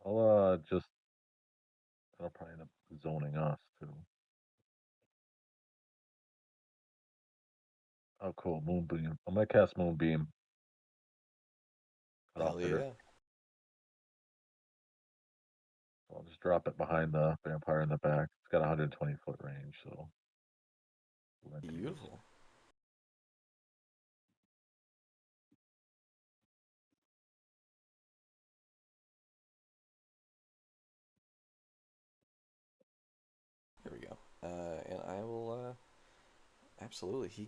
I'll just I'll probably end up zoning us too. Oh, cool. Moonbeam. I'm gonna cast Moonbeam. Cut off Hell their. yeah. I'll just drop it behind the vampire in the back. It's got 120-foot range, so plenty is. Beautiful. Here we go. And I will, absolutely. He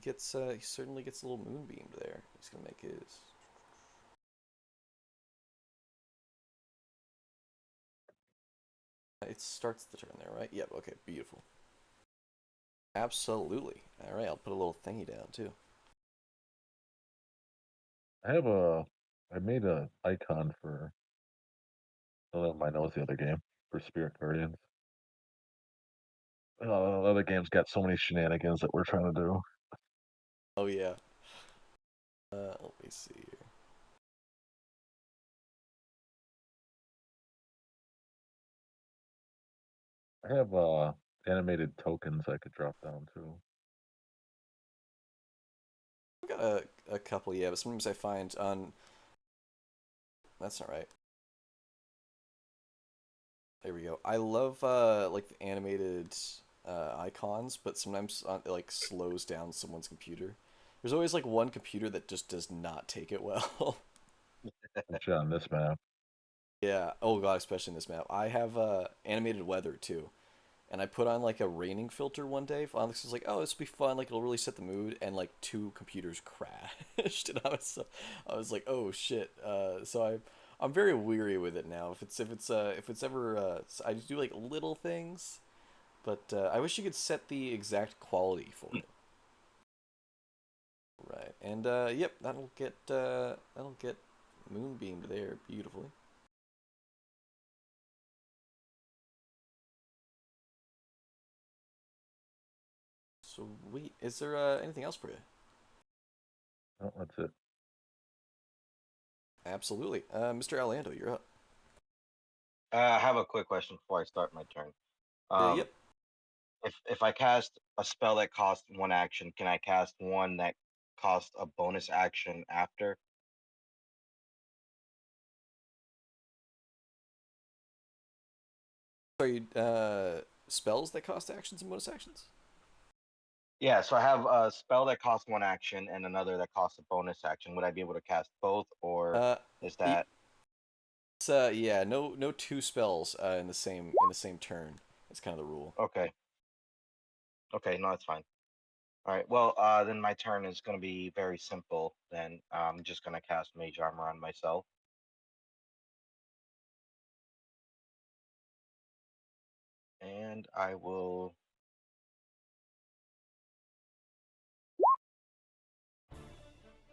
certainly gets a little moonbeamed there. He's gonna make his. It starts the turn there, right? Yep, okay, beautiful. Absolutely. Alright, I'll put a little thingy down too. I have a. I made a icon for. I don't know if my nose the other game for Spirit Guardians. The other game's got so many shenanigans that we're trying to do. Oh yeah. Let me see here. I have animated tokens I could drop down too. I've got a couple, yeah, but sometimes I find on. That's not right. There we go. I love like the animated icons, but sometimes it like slows down someone's computer. There's always like one computer that just does not take it well. Especially on this map. Yeah. Oh god, especially in this map. I have animated weather too, and I put on like a raining filter one day. On this was like, oh, this will be fun. Like it'll really set the mood. And like two computers crashed, and I was like, oh shit. I'm very weary with it now. If it's ever I just do like little things, but I wish you could set the exact quality for it. Right. And yep, that'll get moonbeamed there beautifully. Sweet. Is there anything else for you? Oh, that's it. Absolutely. Mr. Orlando, you're up. I have a quick question before I start my turn. Um, Yep. if I cast a spell that costs one action, can I cast one that costs a bonus action after? Sorry, spells that cost actions and bonus actions? Yeah, so I have a spell that costs one action and another that costs a bonus action. Would I be able to cast both, or Uh, is y- that it's, yeah, no two spells in the same turn. It's kind of the rule. okay? Okay, no, that's fine. All right. Well, then my turn is going to be very simple. Then I'm just going to cast Mage Armor on myself, and I will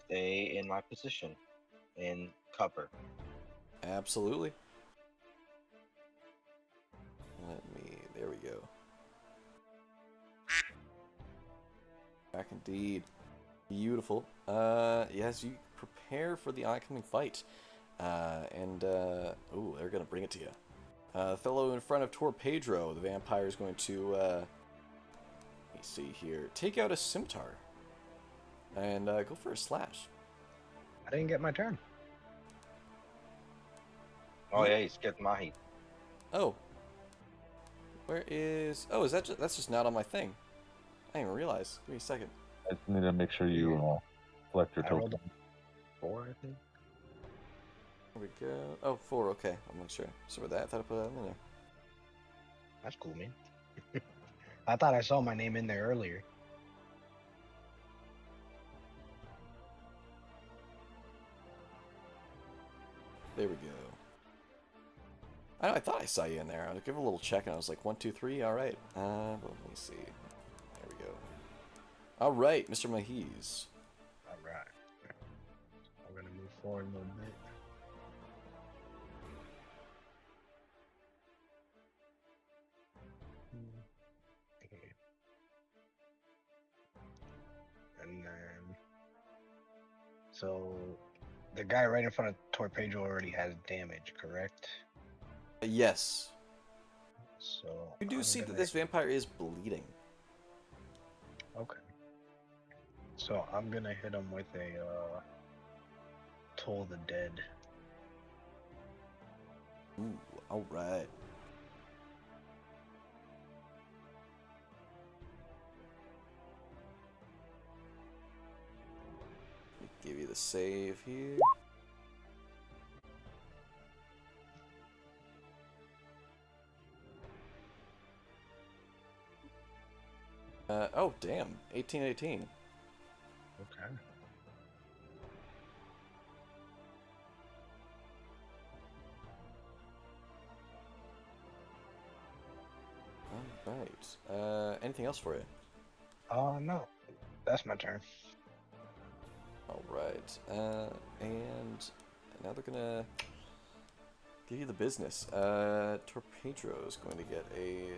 stay in my position in cover. Absolutely. There we go. Back indeed. Beautiful. Yes, you prepare for the oncoming fight. Oh, they're gonna bring it to you. The fellow in front of Tor Pedro, the vampire, is going to, let me see here, take out a scimitar and go for a slash. I didn't get my turn. Oh yeah, he's getting my heat. Oh, where is? Oh, is that that's just not on my thing? I didn't even realize. Give me a second. I just need to make sure Yeah. you collect your I rolled tokens. a 4, I think. There we go. Oh, four. Okay, I'm not sure. So with that, I thought I put that in there. That's cool, man. I thought I saw my name in there earlier. There we go. I thought I saw you in there. I give a little check, and I was like, 1, 2, 3. All right. Let me see. There we go. All right, Mr. Mahiz. All right. We're gonna move forward a little bit. Okay. And then, so the guy right in front of Torpedo already has damage, correct? Yes. So You do I'm see that gonna this vampire is bleeding. okay. So I'm gonna hit him with a Toll the Dead. Ooh, all right. Let me give you the save here. Oh, damn. 1818. Okay. All right. Anything else for you? No. That's my turn. All right. And now they're gonna give you the business. Torpedro is going to get a.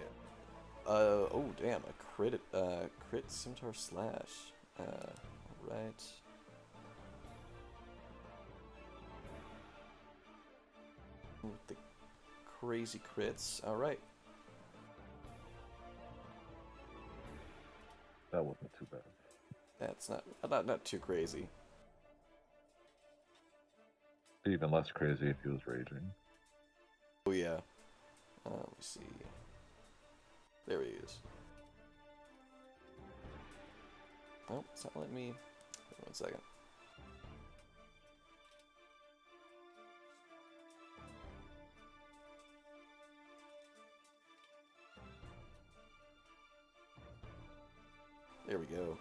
Oh damn! A crit scimitar slash. All right. With the crazy crits. All right. That wasn't too bad. That's not too crazy. Even less crazy if he was raging. Oh yeah. Let me see. There he is. Oh, it's not letting me. Wait 1 second. There we go.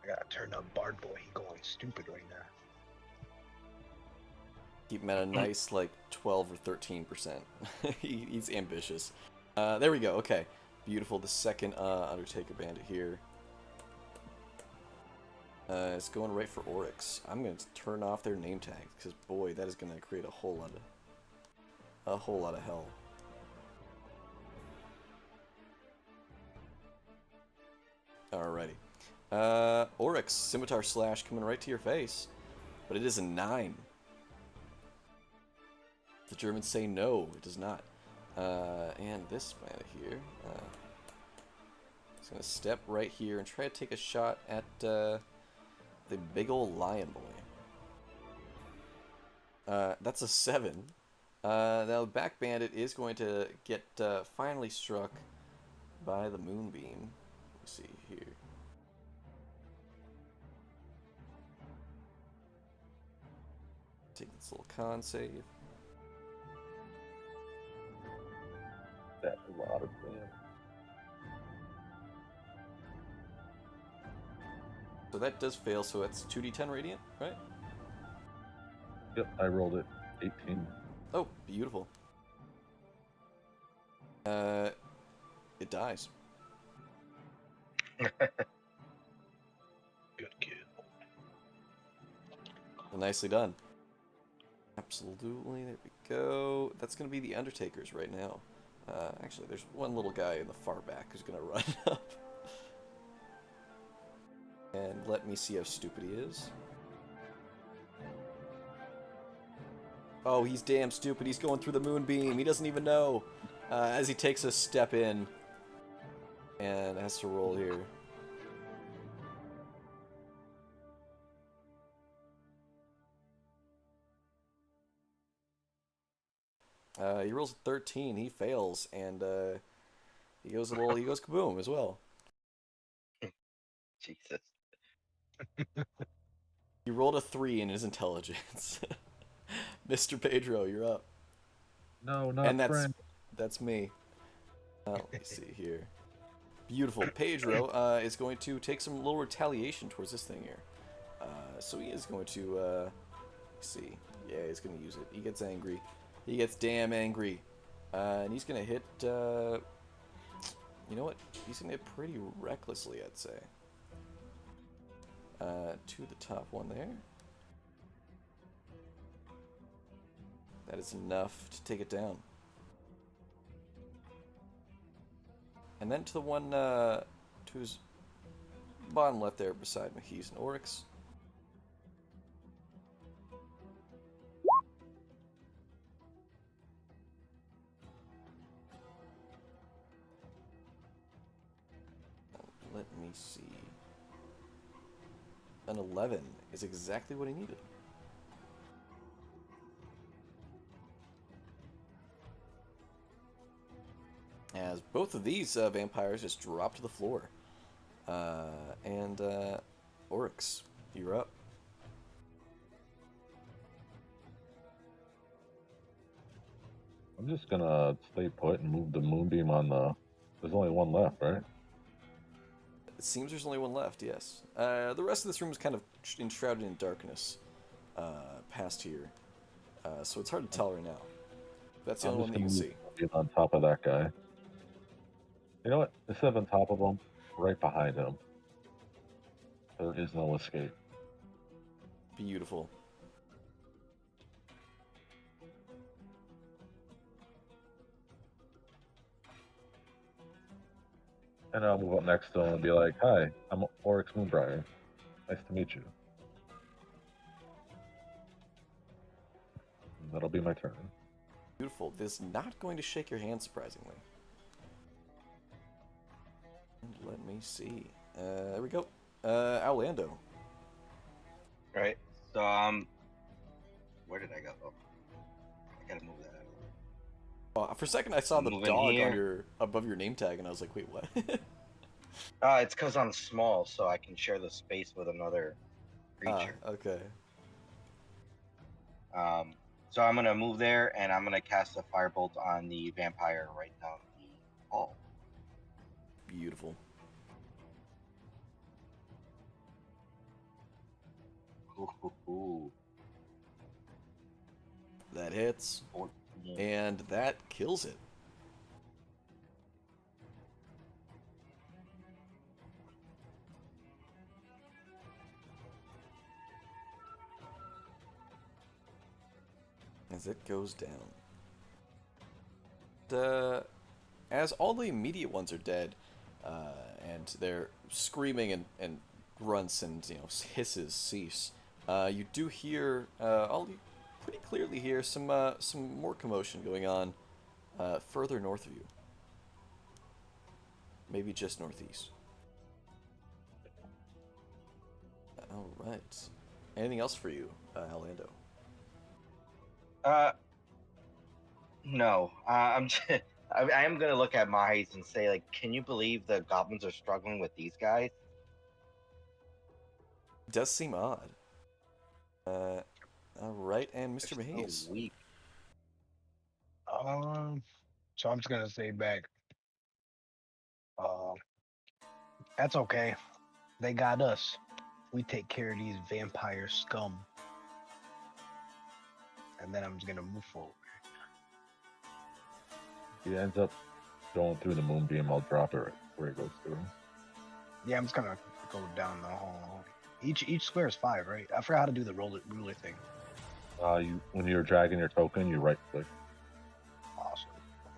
I gotta turn up Bard Boy. He going stupid right now. Keep him at a nice like 12 or 13%. He's ambitious. There we go. Okay, beautiful. The second Undertaker Bandit here. It's going right for Oryx. I'm going to turn off their name tags because boy, that is going to create a whole lot of hell. Alrighty. Oryx Scimitar Slash coming right to your face, but it is a 9. The Germans say no, it does not. And this man here, is going to step right here and try to take a shot at the big old lion boy. That's a 7. Now the back bandit is going to get finally struck by the moonbeam. Let's see here. Take this little con save. That's a lot of damage. So that does fail, so that's 2d10 radiant, right? Yep, I rolled it. 18. Oh, beautiful. It dies. Good kill. Nicely done. Absolutely, there we go. That's going to be the Undertakers right now. Actually, there's one little guy in the far back who's going to run up. And let me see how stupid he is. Oh, he's damn stupid. He's going through the moonbeam. He doesn't even know. As he takes a step in. And has to roll here. He rolls a 13. He fails. And he goes kaboom as well. Jesus. He rolled a 3 in his intelligence. Mr. Pedro, you're up. No, not And that's me. Let me see here. Beautiful. Pedro is going to take some little retaliation towards this thing here. So he is going to, let's see. Yeah, he's going to use it. He gets angry. He gets damn angry. And he's going to hit, you know what? He's going to hit pretty recklessly, I'd say. To the top one there. That is enough to take it down. And then to the one to his bottom left there beside Mahis and Oryx. let me see. An 11 is exactly what he needed. As both of these vampires just drop to the floor. And Oryx, you're up. I'm just gonna stay put and move the moonbeam on the. There's only one left, right? It seems there's only one left, yes. The rest of this room is kind of enshrouded in darkness past here. So it's hard to tell right now. That's the I'm only just one that you gonna can move see. the moonbeam on top of that guy. You know what? Instead of on top of him, right behind him. There is no escape. Beautiful. And I'll move up next to him and be like, "Hi, I'm Oryx Moonbriar. Nice to meet you." And that'll be my turn. Beautiful. This is not going to shake your hand, surprisingly. And let me see. There we go. Orlando. Right. So where did I go? Oh, I gotta move that out of the way. For a second, I saw the Moving dog on here. your above your name tag, and I was like, "Wait, what?" It's because I'm small, so I can share the space with another creature. Okay. So I'm gonna move there, and I'm gonna cast a firebolt on the vampire right down the hall. Beautiful. Ooh. That hits, 14. and that kills it. As it goes down. As all the immediate ones are dead, and their screaming and grunts and hisses cease, you do hear you pretty clearly hear some more commotion going on further north of you. Maybe just northeast. All right. Anything else for you, Orlando? No. I'm just, I am gonna look at Mage and say, like, can you believe the goblins are struggling with these guys? It does seem odd. All right, and Mr. They're so Maze. weak. So I'm just gonna say back. Uh, that's okay. They got us. We take care of these vampire scum, and then I'm just gonna move forward. If he ends up going through the moonbeam, I'll drop it right where he goes through. Yeah, I'm just gonna go down the hall. Each square is 5, right? I forgot how to do the ruler thing. When you're dragging your token, you right click, Awesome.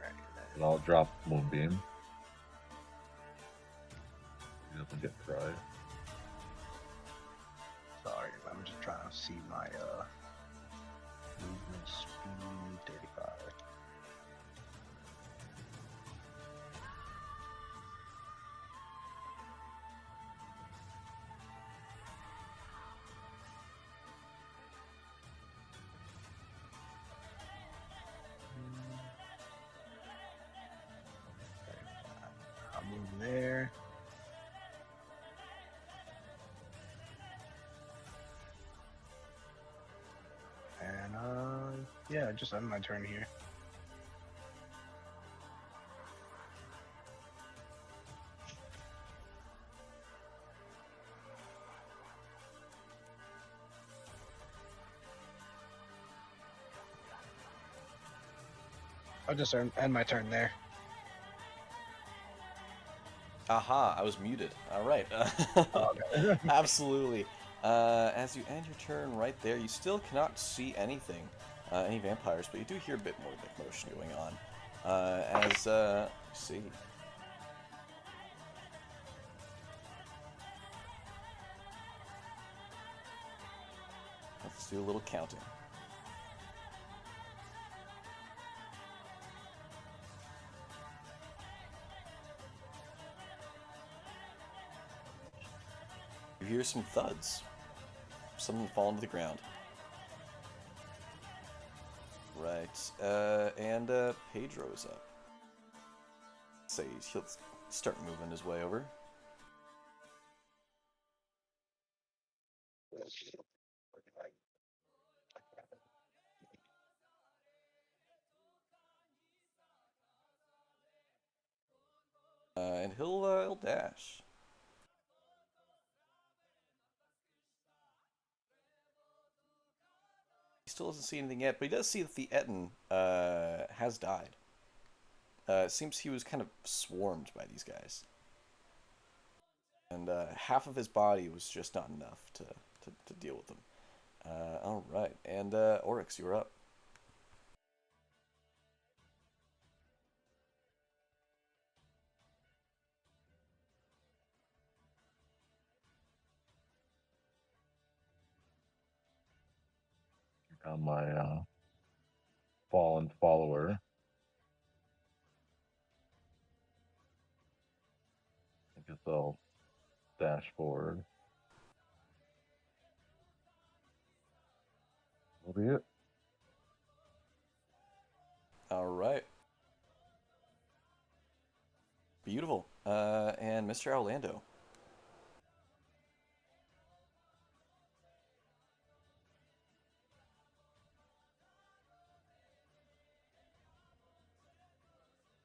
Right. and I'll drop moonbeam. He doesn't get fried. Sorry, I'm just trying to see my movement speed 35. I'll move there. And yeah, just end my turn here. I'll just end my turn there. Aha, I was muted. All right. Okay. Absolutely. As you end your turn right there, you still cannot see anything, any vampires, but you do hear a bit more of the commotion going on. Let's see. Let's do a little counting. You hear some thuds. Something falling to the ground. Right. And Pedro is up. So he'll start moving his way over. And he'll dash. He still doesn't see anything yet, but he does see that the Etten has died. It seems he was kind of swarmed by these guys. And half of his body was just not enough to deal with them. Alright, and Oryx, you're up. On my fallen follower. I guess I'll dash forward. Will be it. Alright. Beautiful. And Mr. Orlando.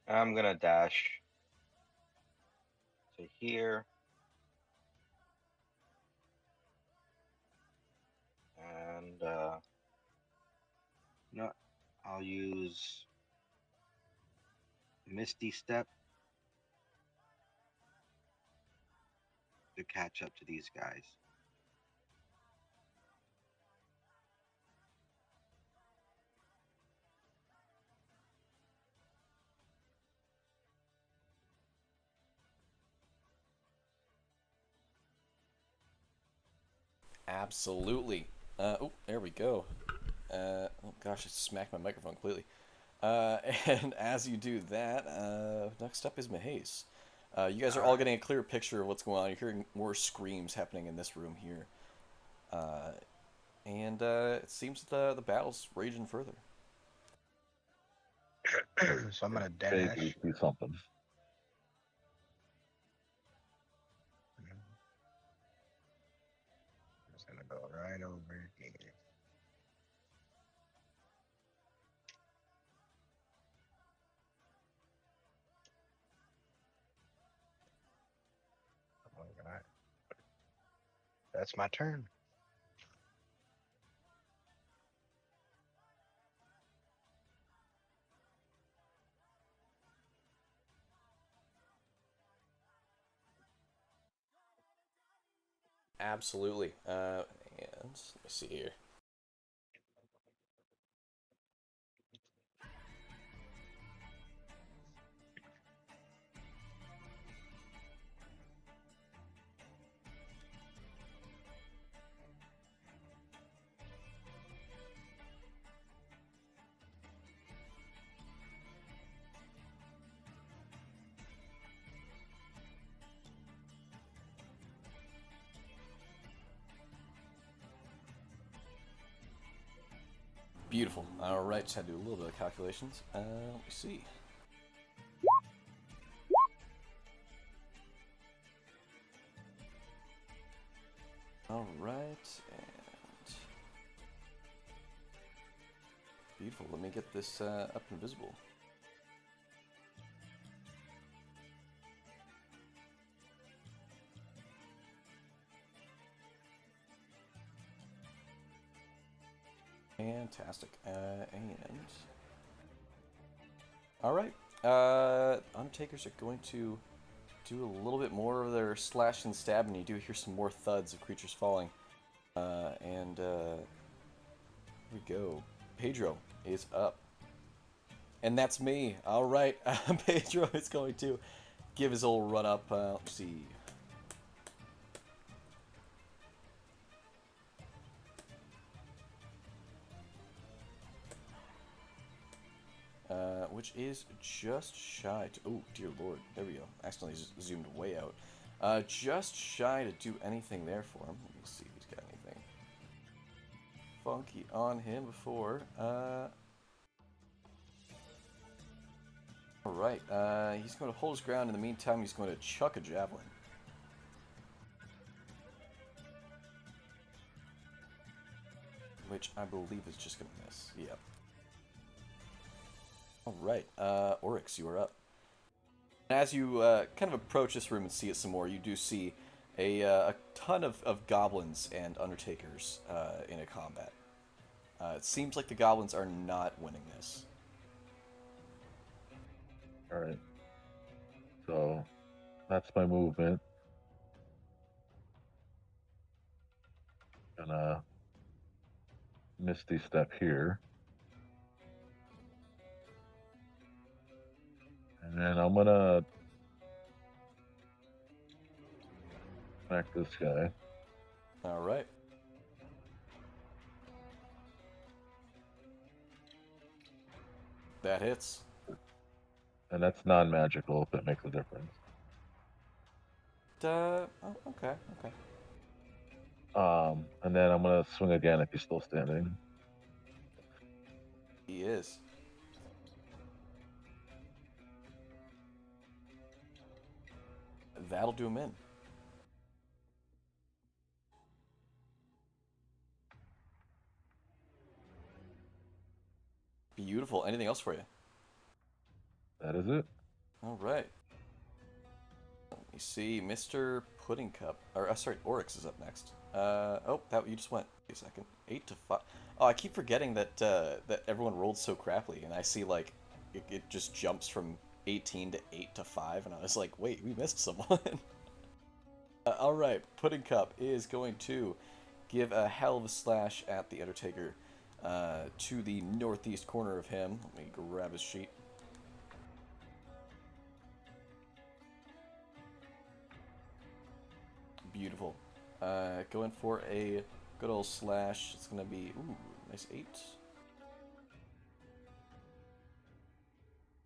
I'm gonna dash to here. And no, I'll use Misty Step to catch up to these guys. Absolutely. Oh, there we go. Oh gosh, I smacked my microphone completely. And as you do that, next up is Mahace. You guys are all getting a clear picture of what's going on. You're hearing more screams happening in this room here. And it seems the battle's raging further. So I'm gonna Vaguely dash. see something. Just gonna go right over here. Oh, God. That's my turn. Absolutely. And let me see here. Beautiful. All right, just had to do a little bit of calculations. Let me see. All right, and beautiful. Let me get this up and visible. Fantastic. And all right, Undertakers are going to do a little bit more of their slash and stab, and you do hear some more thuds of creatures falling. And here we go. Pedro is up. And that's me. All right, Pedro is going to give his old run up. Let's see. Which is just shy to... Oh, dear lord. There we go. Accidentally zoomed way out. Just shy to do anything there for him. Let me see if he's got anything funky on him before. Alright, he's going to hold his ground. In the meantime, he's going to chuck a javelin. Which I believe is just going to miss. Yep. Alright, Oryx, you are up. And as you kind of approach this room and see it some more, you do see a ton of goblins and undertakers in a combat. It seems like the goblins are not winning this. Alright. So, that's my movement. Gonna Misty Step here. And then I'm gonna smack this guy. Alright. That hits. And that's non-magical, if that makes a difference. Oh, okay, okay. And then I'm gonna swing again if he's still standing. He is. That'll do him in. Beautiful. Anything else for you? That is it. Alright. Let me see. Mr. Pudding Cup. Or, sorry, Oryx is up next. Oh, that you just went. Wait a second. 8 to 5. Oh, I keep forgetting that that everyone rolled so crappily, and I see, like, it just jumps from 18 to 8 to 5, and I was like, wait, we missed someone. Alright, Pudding Cup is going to give a hell of a slash at the Undertaker to the northeast corner of him. Let me grab his sheet. Beautiful. Going for a good old slash. It's going to be, ooh, nice 8.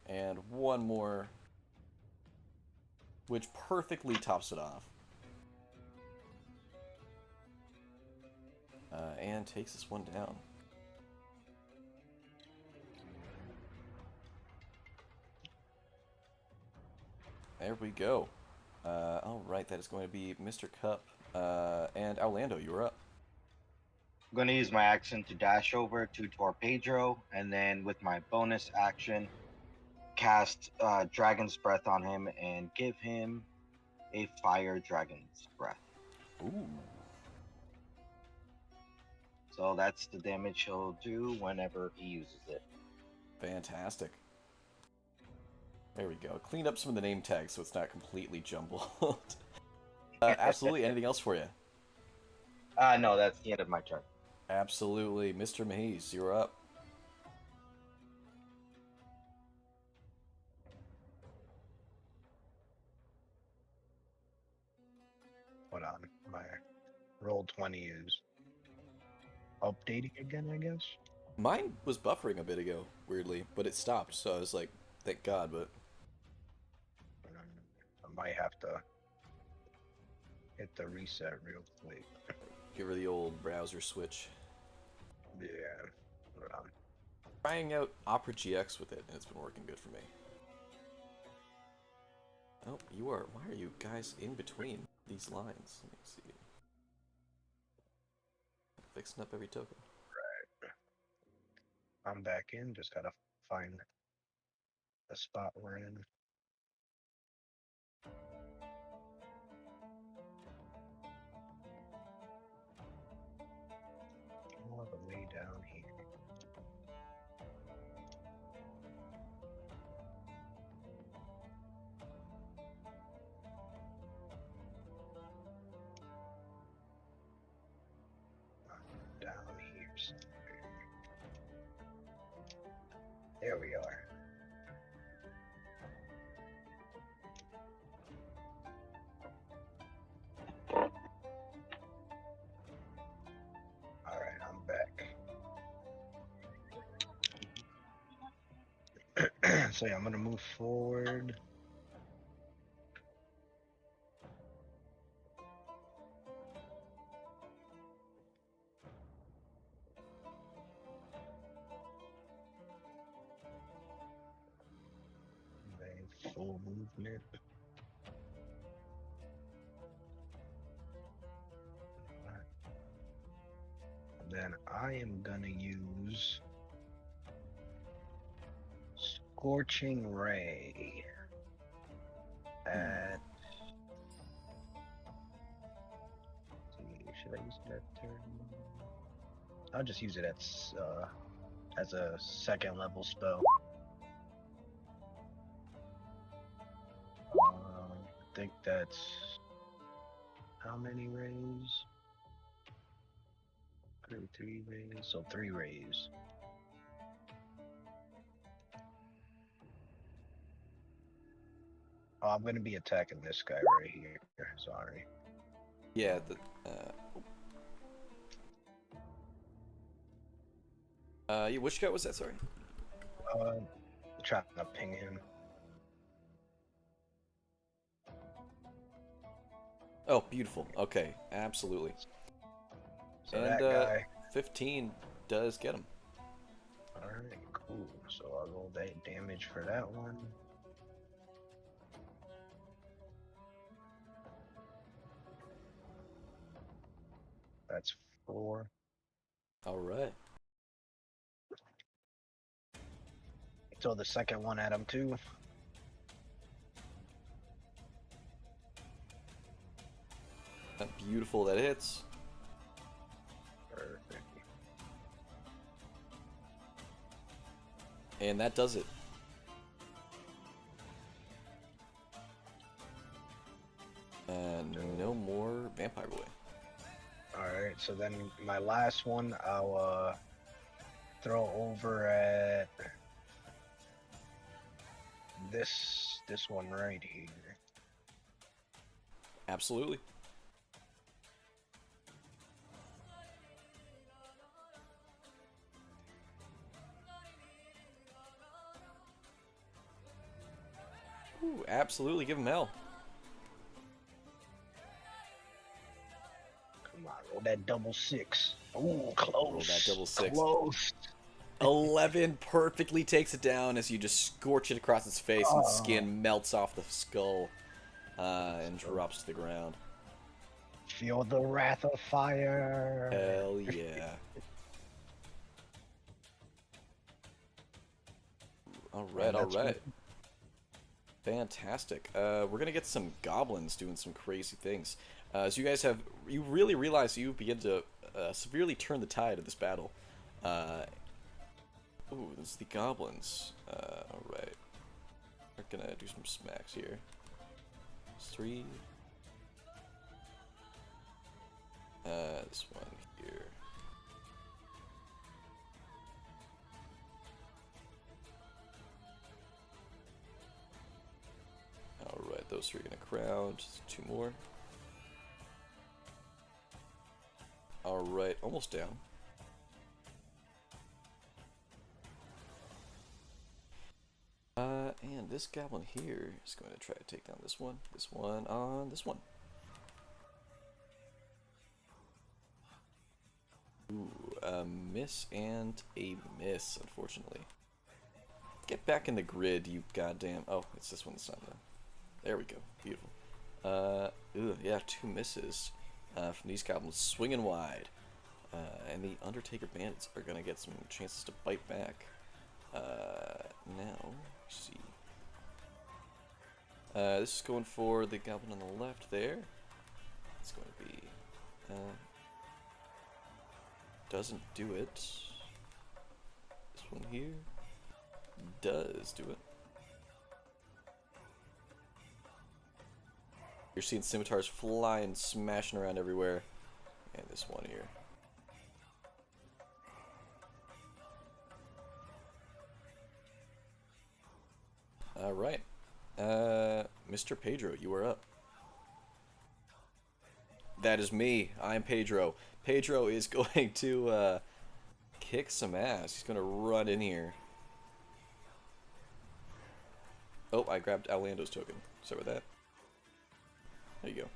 And one more, which perfectly tops it off. And takes this one down. There we go. Alright, that is going to be Mr. Cup. And Orlando, you are up. I'm going to use my action to dash over to Torpedro, and then with my bonus action, cast Dragon's Breath on him and give him a Fire Dragon's Breath. Ooh. So that's the damage he'll do whenever he uses it. Fantastic. There we go. Cleaned up some of the name tags so it's not completely jumbled. Absolutely. Anything else for you? No, that's the end of my turn. Absolutely. Mr. Maze, you're up. Hold on. My Roll20 is updating again, I guess. Mine was buffering a bit ago, weirdly, but it stopped, so I was like, thank God, but... I might have to hit the reset real quick. Give her the old browser switch. Yeah. Hold on. Trying out Opera GX with it, and it's been working good for me. Oh, you are... Why are you guys in between these lines? Let me see. Fixing up every token. Right. I'm back in. Just gotta find the spot we're in. All the way down here. Down here somewhere. There we are. All right, I'm back. So yeah, I'm gonna move forward. movement. Then I am gonna use Scorching Ray at. Should I use that turn? I'll just use it as a second level spell. I think that's how many rays? 3 rays, so 3 rays. Oh, I'm gonna be attacking this guy right here. Sorry. Yeah, which guy was that? Sorry. Trying to ping him. Oh, beautiful. Okay, absolutely. So And that guy. 15 does get him. Alright, cool. So I'll roll that damage for that one. That's 4. All right. Throw the second one at him too. Beautiful, that hits. Perfect. And that does it. And no more Vampire Boy. Alright, so then my last one I'll throw over at this one right here. Absolutely. Ooh, absolutely, give him hell. Come on, roll that double 6. Ooh, close. Roll that double 6. Close. 11 perfectly takes it down as you just scorch it across its face and the skin melts off the skull and drops to the ground. Feel the wrath of fire. Hell yeah. Alright, alright. Fantastic. We're gonna get some goblins doing some crazy things. As you really realize you begin to severely turn the tide of this battle. Ooh, this is the goblins. Alright. We're gonna do some smacks here. 3. This one here. Alright, those 3 are gonna crowd. Just 2 more. Alright, almost down. And this goblin here is going to try to take down this one, on this one. Ooh, a miss and a miss, unfortunately. Get back in the grid, you goddamn... Oh, it's this one this time, though. There we go. Beautiful. Yeah, 2 misses from these goblins swinging wide. And the Undertaker Bandits are going to get some chances to bite back. Now, let's see. This is going for the goblin on the left there. It's going to be... doesn't do it. This one here does do it. You're seeing scimitars flying, smashing around everywhere. And this one here. Alright. Mr. Pedro, you are up. That is me. I'm Pedro. Pedro is going to kick some ass. He's going to run in here. Oh, I grabbed Orlando's token. Sorry about that. There you go.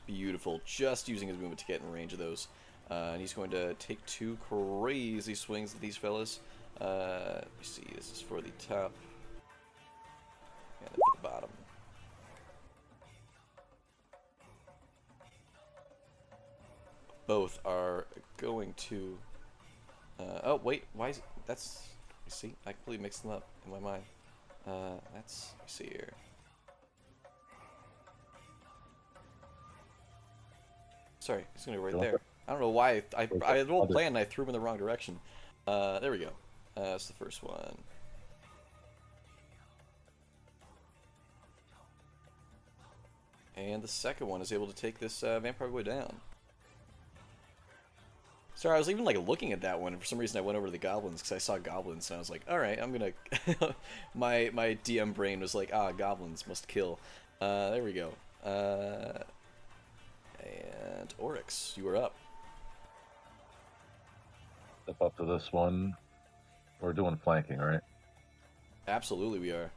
Beautiful. Just using his movement to get in range of those. And he's going to take 2 crazy swings at these fellas. Let me see. This is for the top. And then for the bottom. Both are going to... oh, wait. Why is it... That's... You see? I completely mixed them up in my mind. Let's see here. Sorry, he's gonna go right there. I don't know why. I had a whole plan and I threw him in the wrong direction. There we go. That's the first one. And the second one is able to take this vampire boy down. Sorry, I was even like looking at that one, and for some reason I went over to the goblins because I saw goblins, and I was like, all right, I'm gonna. my DM brain was like, ah, goblins must kill. There we go. And Oryx, you are up. Step up to this one. We're doing flanking, right? Absolutely, we are.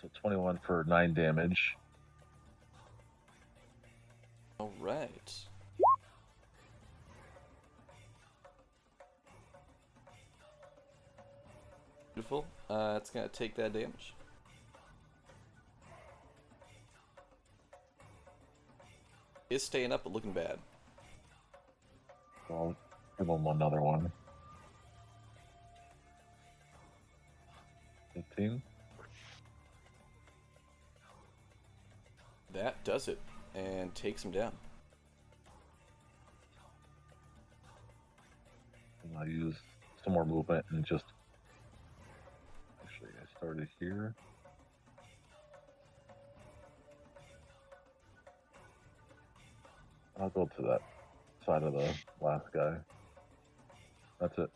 So 21 for 9 damage. All right. Beautiful. It's gonna take that damage. Is staying up but looking bad. So I'll give him another one. 15. That does it, and takes him down. And I'll use some more movement and just... Actually, I started here. I'll go to that side of the last guy. That's it.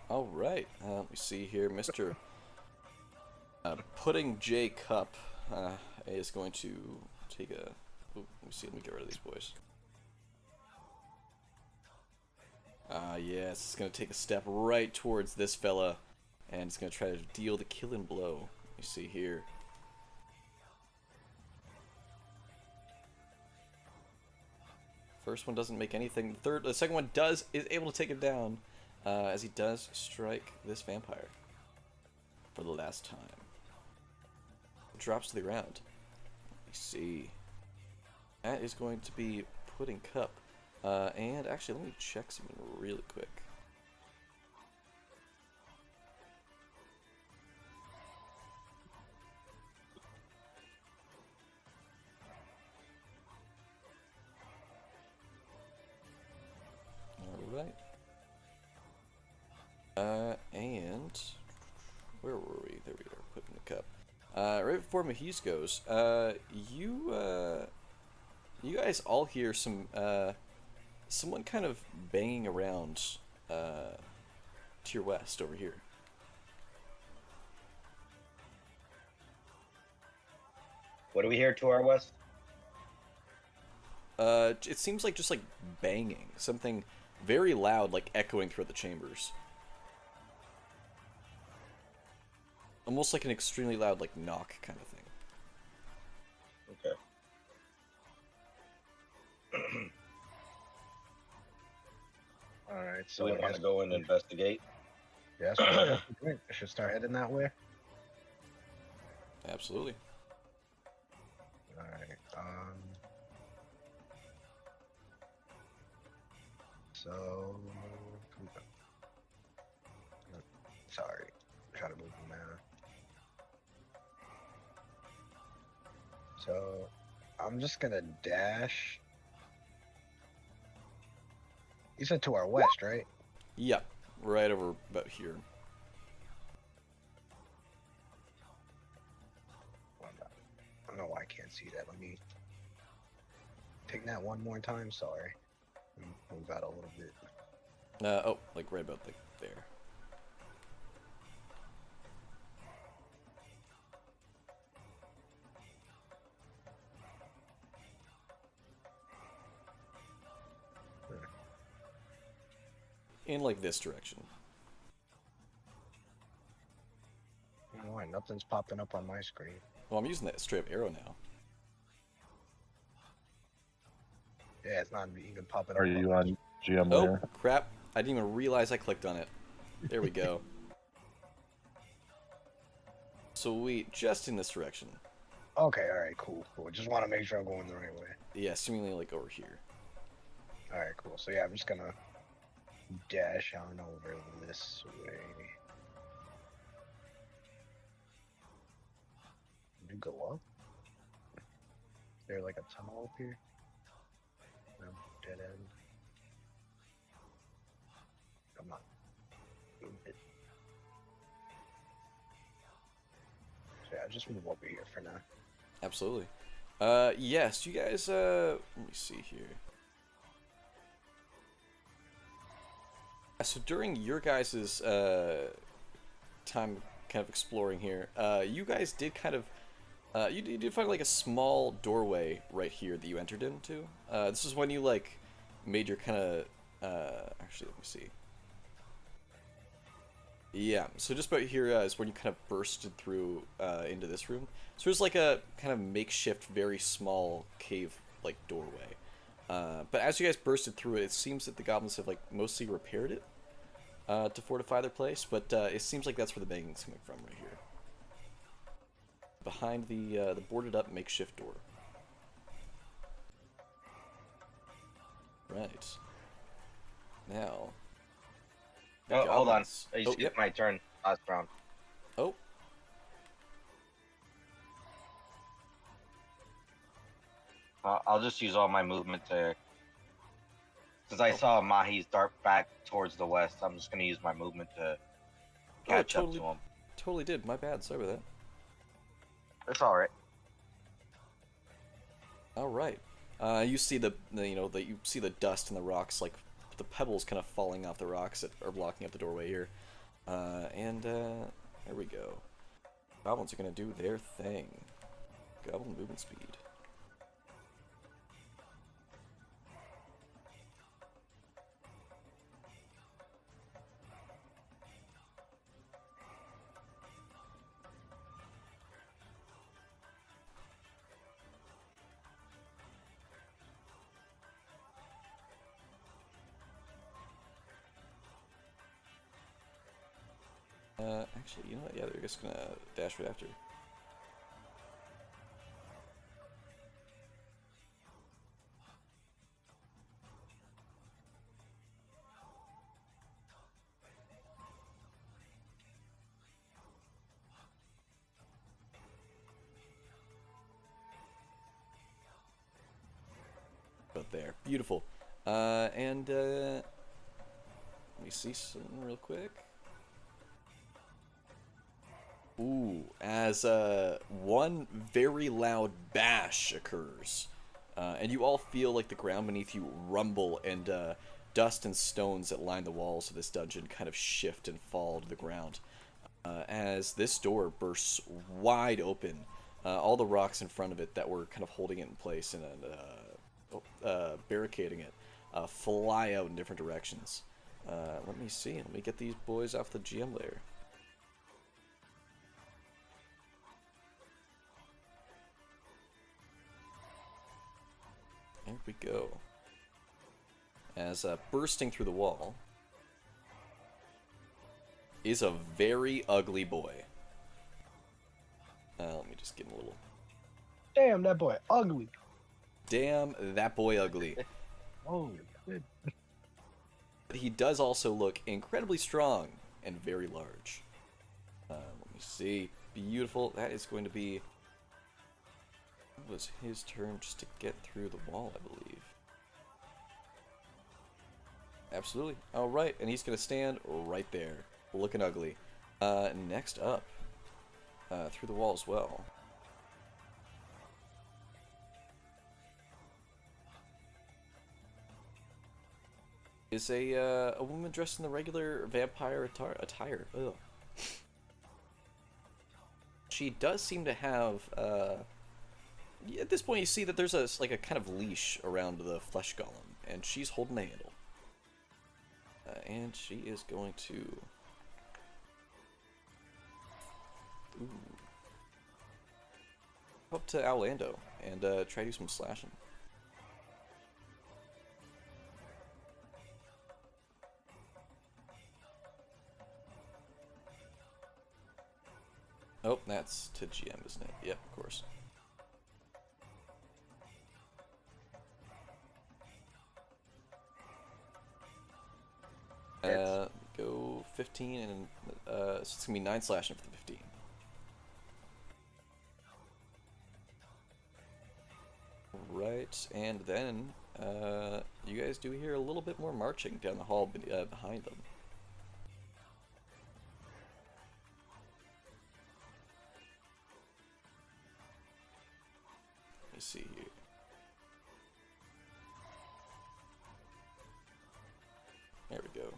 All right. Let me see here, Mr. Pudding J Cup is going to take a. Ooh, let me see. Let me get rid of these boys. Yes, it's going to take a step right towards this fella, and it's going to try to deal the killing blow. Let me see here. First one doesn't make anything. The second one is able to take him down, as he does strike this vampire for the last time. Drops to the ground. Let me see. That is going to be Pudding Cup. And actually, let me check something really quick. Alright. And where were we? There we are, Pudding the Cup. Right before Mahis goes, you guys all hear someone kind of banging around to your west over here. What do we hear to our west? It seems like just like banging, something very loud, like echoing through the chambers. Almost like an extremely loud, like knock kind of thing. Okay. All right, So so we I want guess to go and investigate. yes, I should start heading that way. Absolutely. All right. So sorry, try to move them now. So I'm just gonna dash. You said to our west, right? Yep, right over about here. I don't know why I can't see that. Let me take that one more time. Sorry. Move out a little bit. Oh, like right about there. In like this direction. I don't know why nothing's popping up on my screen. Well, I'm using that straight up arrow now. Yeah, it's not even popping Are up. you on GM Oh, layer? crap. I didn't even realize I clicked on it. There we go. Sweet. Just in this direction. Okay, all right, cool. Just want to make sure I'm going the right way. Yeah, seemingly like over here. All right, cool. So yeah, I'm just gonna dash on over this way. You go up? Is there like a tunnel up here? No, dead end. Come on. Move it. So yeah, just move over here for now. Absolutely. Yes, you guys, let me see here. So during your guys' time kind of exploring here, you guys did kind of, you did find like a small doorway right here that you entered into. This is when you like made your kind of, actually let me see. Yeah, so just about here is when you kind of bursted through into this room. So there's like a kind of makeshift, very small cave like doorway. But as you guys bursted through it, it seems that the goblins have like mostly repaired it to fortify their place. But it seems like that's where the banging's coming from right here, behind the boarded up makeshift door. Right. Now. the Oh, hold on. goblins- I Oh, skipped yep. my turn last round. Oh. I'll just use all my movement to. Since I saw Mahi's dart back towards the west, I'm just gonna use my movement to catch totally, up to him. Totally did. My bad. Sorry about that. It's all right. All right. You see you see the dust and the rocks, like the pebbles kind of falling off the rocks that are blocking up the doorway here. There we go. Goblins are gonna do their thing. Goblin movement speed. Actually, you know what? Yeah, they're just gonna dash right after. But there, beautiful. Let me see something real quick. Ooh, as one very loud bash occurs, and you all feel like the ground beneath you rumble, and dust and stones that line the walls of this dungeon kind of shift and fall to the ground. As this door bursts wide open, all the rocks in front of it that were kind of holding it in place and barricading it fly out in different directions. Let me see. Let me get these boys off the GM layer. There we go. As bursting through the wall is a very ugly boy. Let me just give him a little. Damn, that boy ugly. Damn, that boy ugly. Oh, good. But he does also look incredibly strong and very large. Let me see. Beautiful. That is going to be. It was his turn just to get through the wall, I believe. Absolutely. All right, and he's going to stand right there, looking ugly. Next up, through the wall as well. Is a woman dressed in the regular vampire attire. Ugh. She does seem to have. At this point, you see that there's a kind of leash around the flesh golem, and she's holding the handle. And she is going to. Ooh. Up to Orlando and try to do some slashing. Oh, that's to GM, isn't it? Yep, of course. Go 15 and so it's gonna be 9 slashing for the 15. Right, and then you guys do hear a little bit more marching down the hall behind them. Let me see here. There we go.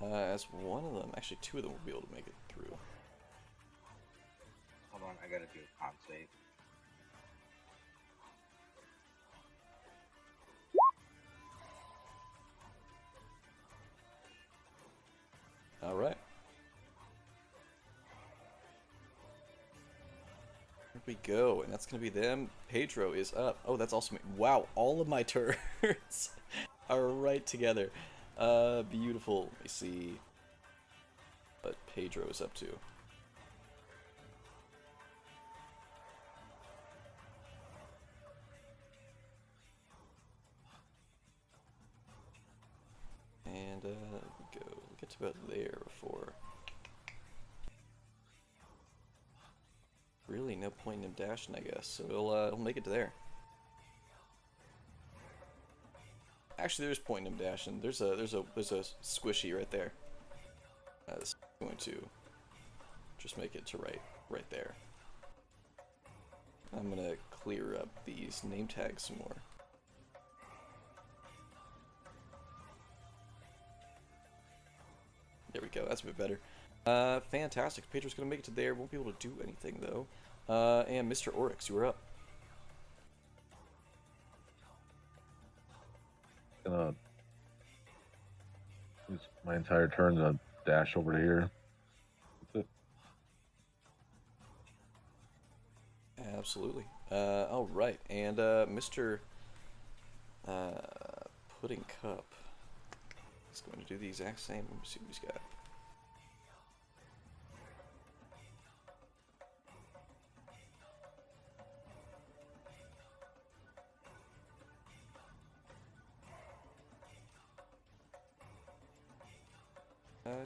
As one of them, actually two of them will be able to make it through. Hold on, I gotta do a con save. Alright. Here we go, and that's gonna be them. Pedro is up. Oh, that's also me. Wow, all of my turns are right together. Beautiful. Let me see what Pedro is up to. And go. We'll get to about there before. Really, no point in him dashing, I guess. So he'll make it to there. Actually, there's point in him dashing. There's a squishy right there. This is going to just make it to right there. I'm gonna clear up these name tags some more. There we go. That's a bit better. Fantastic. Pedro's gonna make it to there. Won't be able to do anything though. And Mr. Oryx, you were up. Gonna use my entire turn to dash over to here. That's it. Absolutely. All right, and Mr. Pudding Cup is going to do the exact same. Let me see what he's got.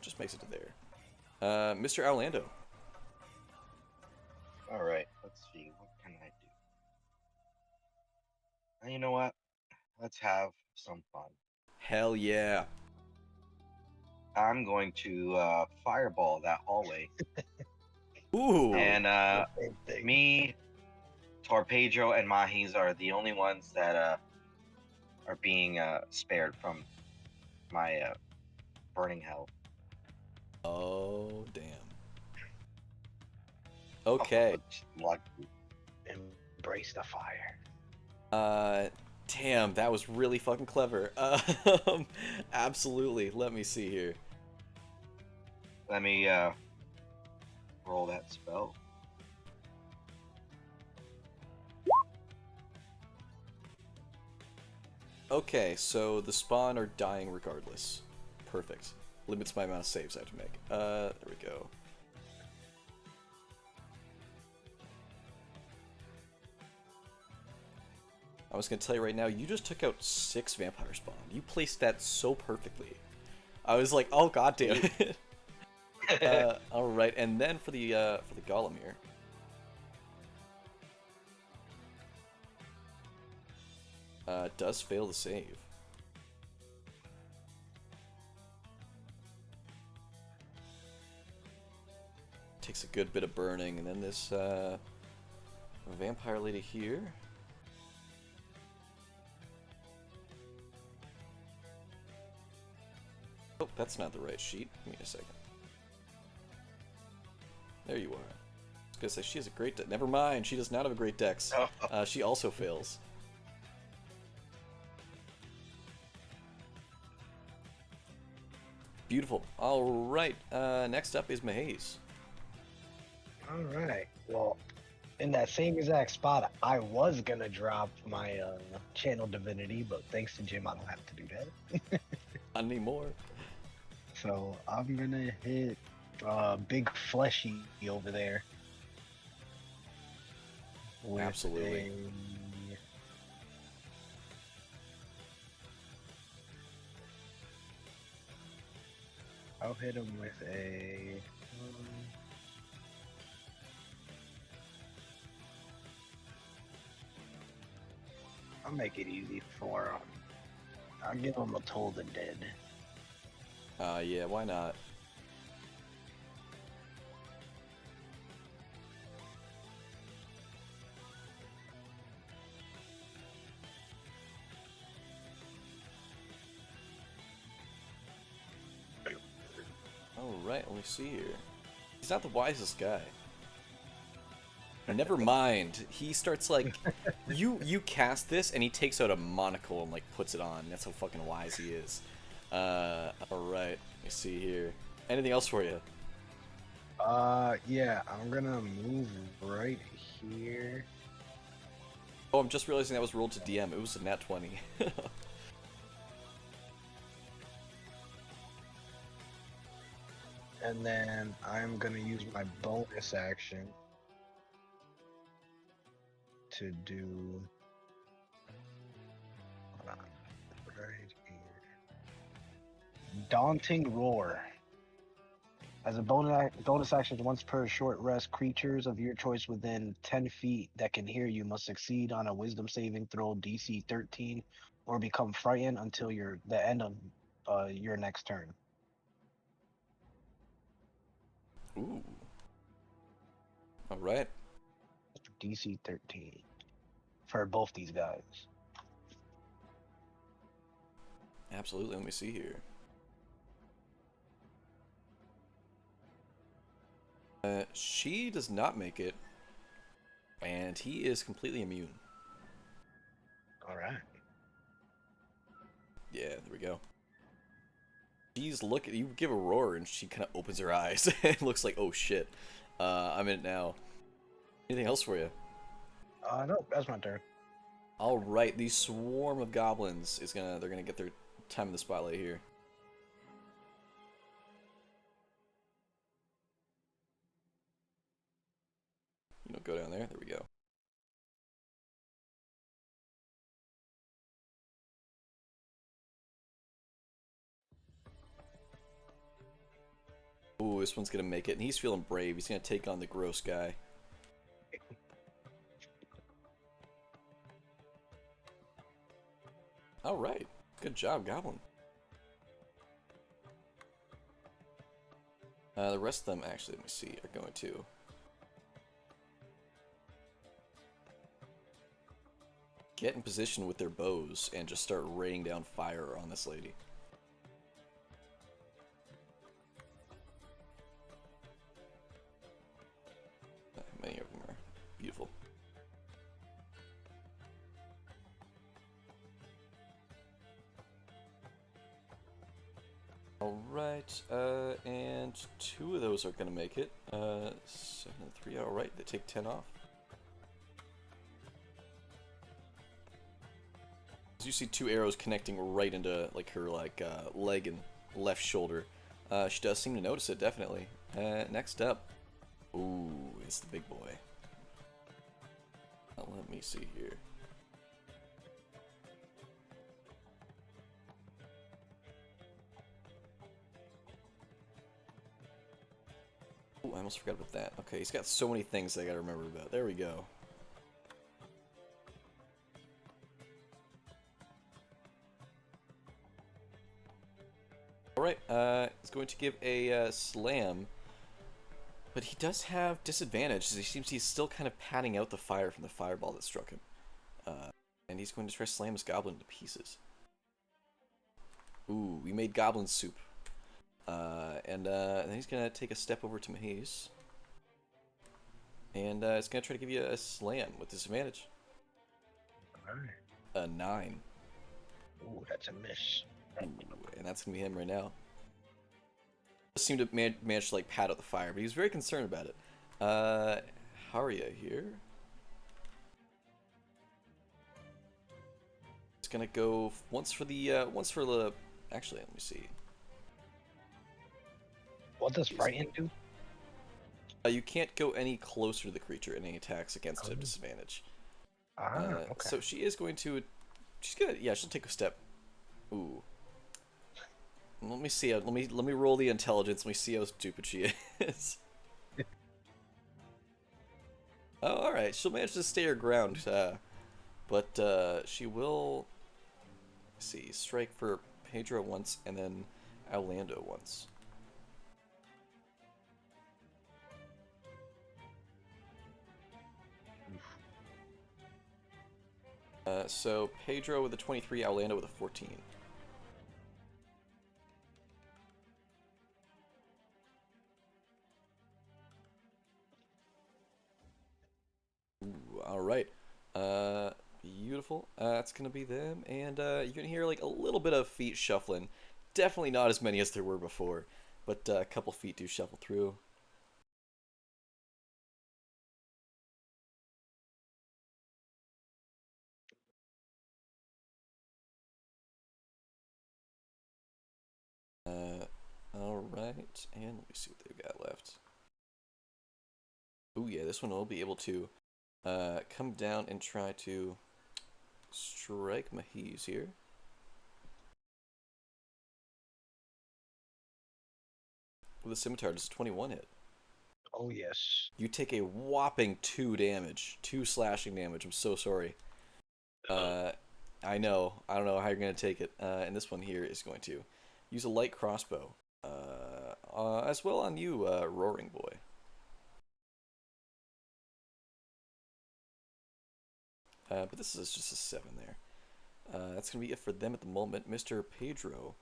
Just makes it to there. Mr. Orlando. All right, let's see. What can I do? And you know what? Let's have some fun. Hell yeah. I'm going to fireball that hallway. Ooh. And Same thing. me, Torpedro, and Mahis are the only ones that are being spared from my burning hell. Oh, damn. Okay. Lucky. Embrace the fire. Damn, that was really fucking clever. Absolutely. Let me see here. Let me roll that spell. Okay, so the spawn are dying regardless. Perfect. Limits my amount of saves I have to make. There we go. I was gonna tell you right now, you just took out 6 vampire spawn. You placed that so perfectly. I was like, oh god damn it. All right, and then for the golem here. Does fail to save. Takes a good bit of burning, and then this vampire lady here. Oh, that's not the right sheet. Give me a second. There you are. I was gonna say she has a great deck. Never mind, she does not have a great dex. She also fails. Beautiful. All right. Next up is Maze. All right. Well, in that same exact spot, I was gonna drop my channel divinity, but thanks to Jim, I don't have to do that. Not anymore. So I'm gonna hit big fleshy over there. With Absolutely. I'll hit him with a. I'll make it easy for him. I'll give him a Toll the Dead. Yeah, why not? Alright, let me see here. He's not the wisest guy. Never mind. He starts like you cast this and he takes out a monocle and like puts it on. That's how fucking wise he is. Alright, let me see here. Anything else for you? Yeah, I'm gonna move right here. Oh, I'm just realizing that was rolled to DM. It was a nat 20. And then I'm gonna use my bonus action to do. Hold on, right here. Daunting Roar. As a bonus action, once per short rest, creatures of your choice within 10 feet that can hear you must succeed on a Wisdom saving throw DC 13, or become frightened until the end of your next turn. Ooh. Alright. DC 13 for both these guys. Absolutely, let me see here. She does not make it, and he is completely immune. All right. Yeah, there we go. She's looking. You give a roar, and she kind of opens her eyes. It looks like, oh shit, I'm in it now. Anything else for you? No, that's my turn. All right, the swarm of goblins is gonna. They're gonna get their time in the spotlight here. You know, go down there. There we go. Ooh, this one's gonna make it, and he's feeling brave. He's gonna take on the gross guy. All right, good job, Goblin. The rest of them, actually, let me see, are going to get in position with their bows and just start raining down fire on this lady. Many of them are beautiful. Alright, and 2 of those are going to make it. 7 and 3, alright, they take 10 off. As you see 2 arrows connecting right into like her leg and left shoulder. She does seem to notice it, definitely. Next up, ooh, it's the big boy. Let me see here. Ooh, I almost forgot about that. Okay, he's got so many things I gotta remember about. There we go. Alright, he's going to give a slam. But he does have disadvantage, as he seems he's still kind of patting out the fire from the fireball that struck him. And he's going to try to slam his goblin to pieces. Ooh, we made goblin soup. And then he's going to take a step over to Maze. And it's going to try to give you a slam with disadvantage. Alright. A 9. Ooh, that's a miss. Ooh, and that's going to be him right now. Seemed to manage to like pat out the fire, but he was very concerned about it. Haria here. It's gonna go once for the Actually, let me see. What does frighten do? You can't go any closer to the creature in any attacks against a disadvantage. Okay. So she is going to. She's gonna. Yeah, she'll take a step. Ooh. Let me see. Let me roll the intelligence. Let me see how stupid she is. Oh, all right. She'll manage to stay her ground, but she will. Let's see, strike for Pedro once, and then Orlando once. So Pedro with a 23, Orlando with a 14. Ooh, all right. Beautiful. That's gonna be them, and you're gonna hear like a little bit of feet shuffling. Definitely not as many as there were before, but a couple feet do shuffle through. All right, and let me see what they've got left. Oh yeah, this one will be able to come down and try to strike Mahiz here. With a scimitar, does a 21 hit? Oh yes. You take a whopping 2 damage, 2 slashing damage. I'm so sorry. I know. I don't know how you're gonna take it. And this one here is going to use a light crossbow, as well on you, Roaring Boy. But this is just a 7 there. That's gonna be it for them at the moment. Mr. Pedro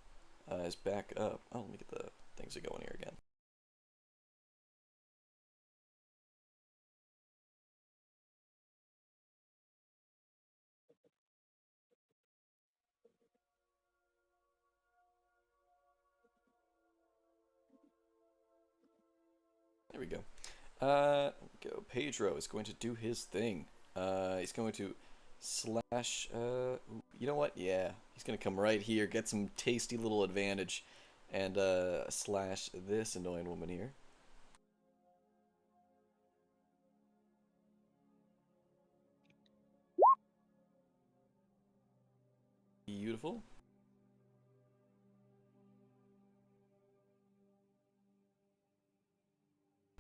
is back up. Oh, let me get the things going here again. There we go. Pedro is going to do his thing. He's going to slash. You know what? Yeah, he's going to come right here, get some tasty little advantage, and slash this annoying woman here. Beautiful.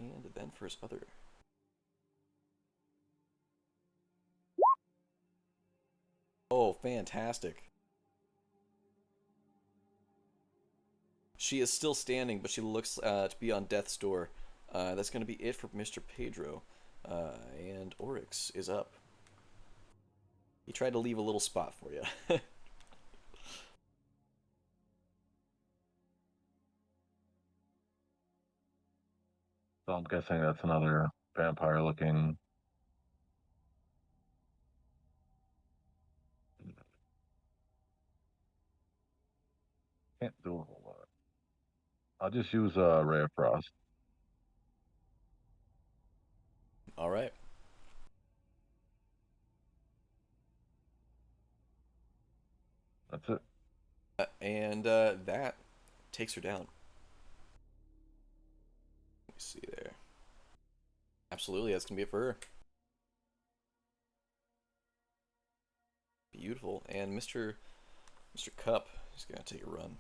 And then for his other. Oh, fantastic. She is still standing, but she looks to be on death's door. That's going to be it for Mr. Pedro. And Oryx is up. He tried to leave a little spot for you. So I'm guessing that's another vampire looking. Can't do a whole lot. I'll just use a Ray of Frost. All right. That's it. And that takes her down. Let me see there. Absolutely, that's gonna be it for her. Beautiful. And Mr. Cup is gonna take a run.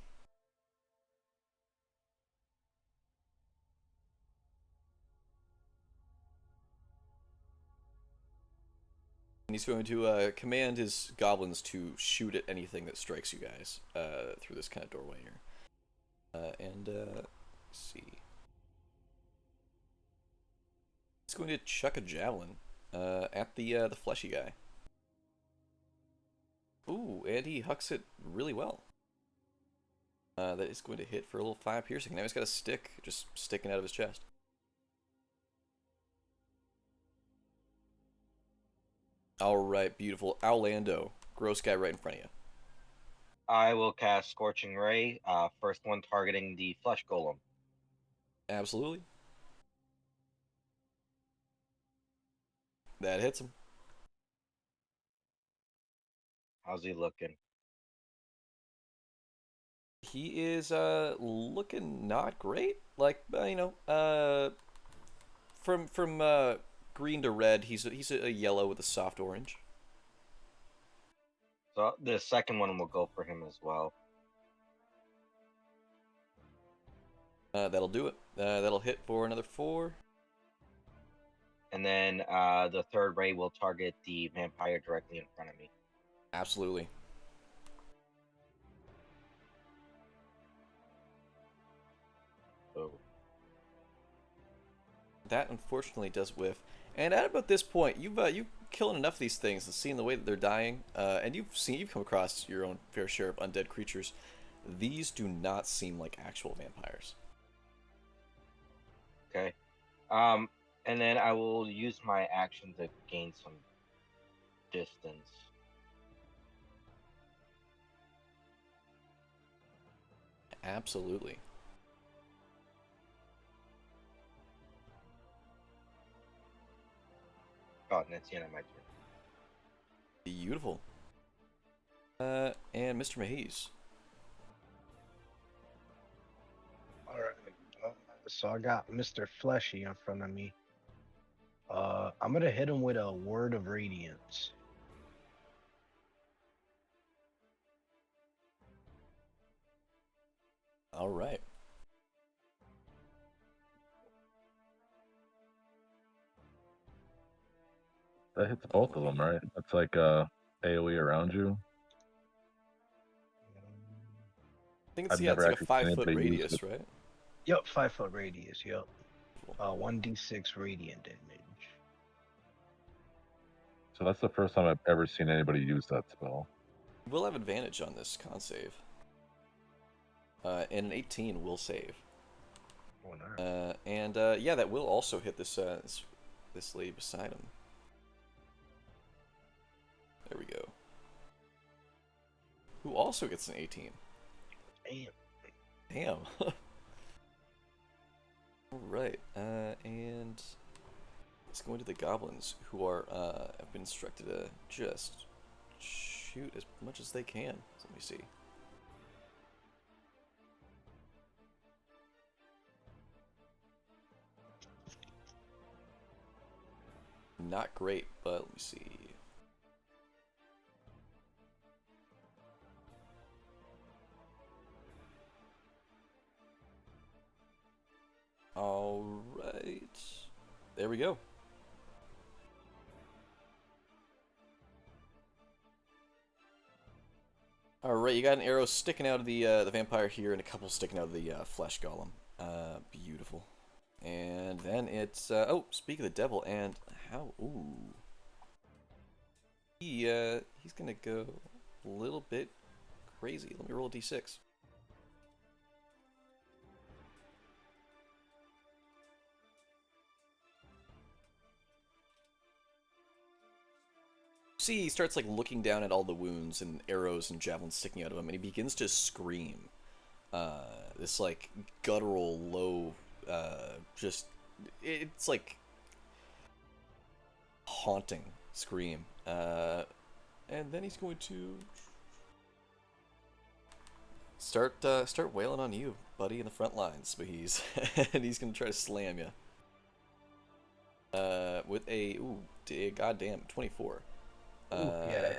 And he's going to command his goblins to shoot at anything that strikes you guys through this kind of doorway here. And let's see. He's going to chuck a javelin at the fleshy guy. Ooh, and he hucks it really well. That is going to hit for a little 5 piercing. Now he's got a stick just sticking out of his chest. All right, beautiful. Orlando, gross guy right in front of you. I will cast Scorching Ray. First one targeting the Flesh Golem. Absolutely. That hits him. How's he looking? He is looking not great. Like from green to red, he's a yellow with a soft orange. So the second one will go for him as well. That'll do it. That'll hit for another 4. And then the third ray will target the vampire directly in front of me. Absolutely. So That unfortunately does whiff. And at about this point, you've killing enough of these things and seeing the way that they're dying, and you've come across your own fair share of undead creatures. These do not seem like actual vampires. okay. And then I will use my action to gain some distance. Absolutely. Oh, and that's the end of my turn. Beautiful. And Mr. Mahiz. All right. So I got Mr. Fleshy in front of me. I'm gonna hit him with a Word of Radiance. All right. That hits both of them, right? That's like AoE around you. I think it's I've yeah, it's never like a actually seen 5-foot anybody use it. radius, right? Yep, 5-foot radius. Yep. 1d6 radiant damage. So that's the first time I've ever seen anybody use that spell. We'll have advantage on this con save. And an 18 will save. Oh, nice. And yeah, that will also hit this lady beside him. There we go. Who also gets an 18. Damn. Damn. Alright, and let's go into the goblins, who are have been instructed to just shoot as much as they can. So let me see. Not great, but let me see. Alright. There we go. Alright, you got an arrow sticking out of the vampire here and a couple sticking out of the flesh golem. Beautiful. And then it's, oh, speak of the devil, and how, ooh. He's gonna go a little bit crazy. Let me roll a d6. See, he starts like looking down at all the wounds and arrows and javelins sticking out of him, and he begins to scream. This like guttural, low, just it's like haunting scream. And then he's going to start wailing on you, buddy, in the front lines. But and he's gonna try to slam you. With a goddamn 24. Yeah.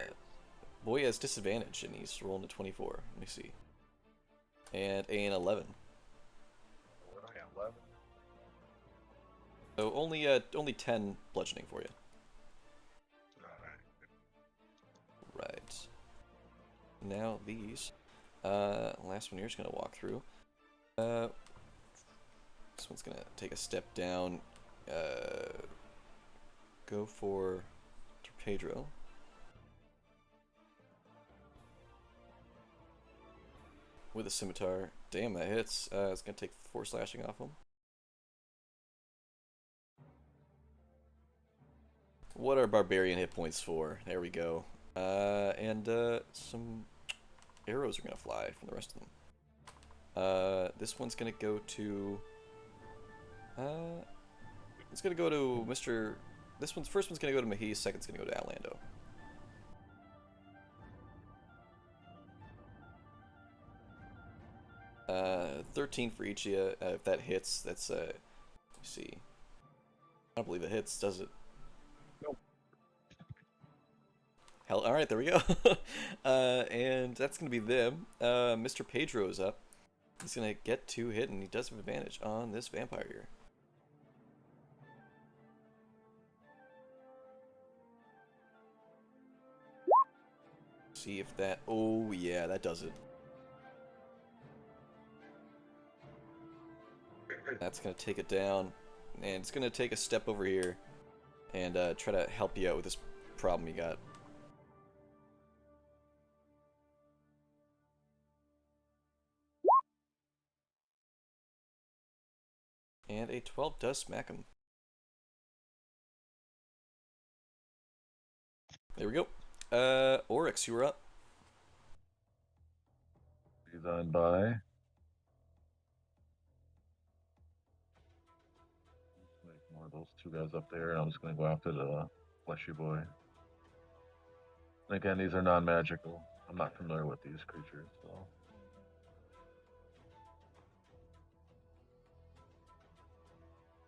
Boy has disadvantage, and he's rolling a 24. Let me see. And an 11. What I got, 11? So only 10 bludgeoning for you. Alright. Right. Now these. Last one here's gonna walk through. This one's gonna take a step down. Go for Pedro. With a scimitar. Damn, that hits. It's gonna take 4 slashing off him. What are barbarian hit points for? There we go. And some arrows are gonna fly from the rest of them. This one's gonna go to. It's gonna go to Mr. This one's first one's gonna go to Mage. Second's gonna go to Orlando. 13 for each of you. If that hits, that's let me see. I don't believe it hits, does it? Nope. Hell, all right, there we go. And that's gonna be them. Mr. Pedro is up. He's gonna get 2 hit, and he does have advantage on this vampire here. See if that. Oh yeah, that does it. That's gonna take it down, and it's gonna take a step over here, and try to help you out with this problem you got. And a 12 does smack him. There we go. Oryx, you were up. He's on by. Make more of those 2 guys up there. I'm just gonna go after the fleshy boy. Again, these are non-magical. I'm not familiar with these creatures, so.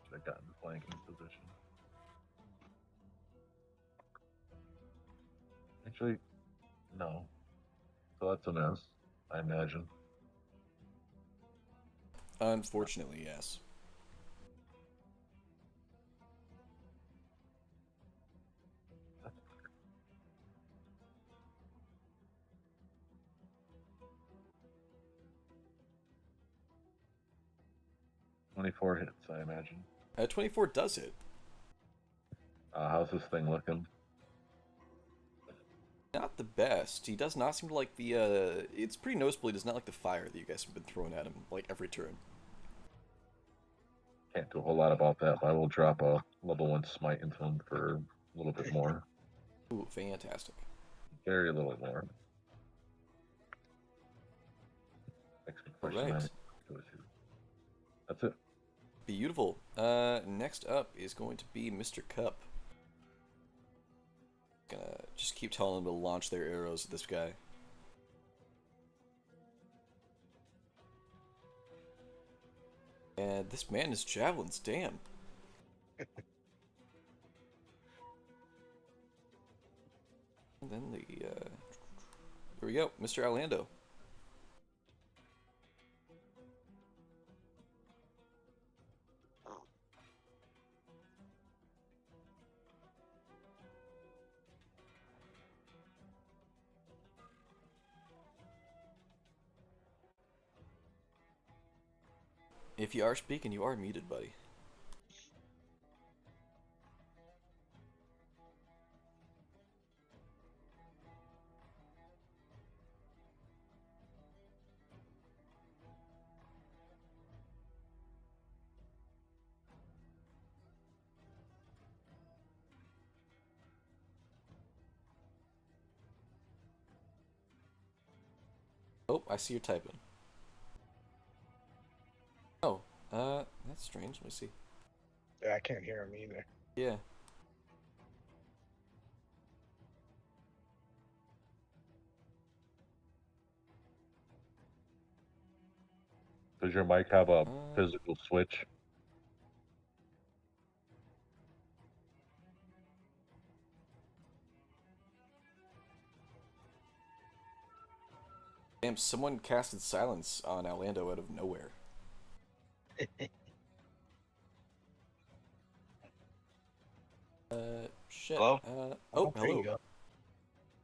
Should have gotten the flanking position. Actually, no. So that's a miss, I imagine. Unfortunately, yes. $24 hits, I imagine. 24 does hit. How's this thing looking? Not the best. He does not seem to like the, it's pretty noticeable he does not like the fire that you guys have been throwing at him, like, every turn. Can't do a whole lot about that, but I will drop a level 1 smite into him for a little bit more. Ooh, fantastic. Very little more. Alright. That's it. Beautiful. Next up is going to be Mr. Cup. Gonna just keep telling them to launch their arrows at this guy. And this man is javelins, damn. And then the, here we go, Mr. Orlando. If you are speaking, you are muted, buddy. Oh, I see you're typing. Oh, that's strange. Let me see. Yeah, I can't hear him either. Yeah. Does your mic have a physical switch? Damn, someone casted silence on Orlando out of nowhere. Shit. Hello? Oh, there you hello.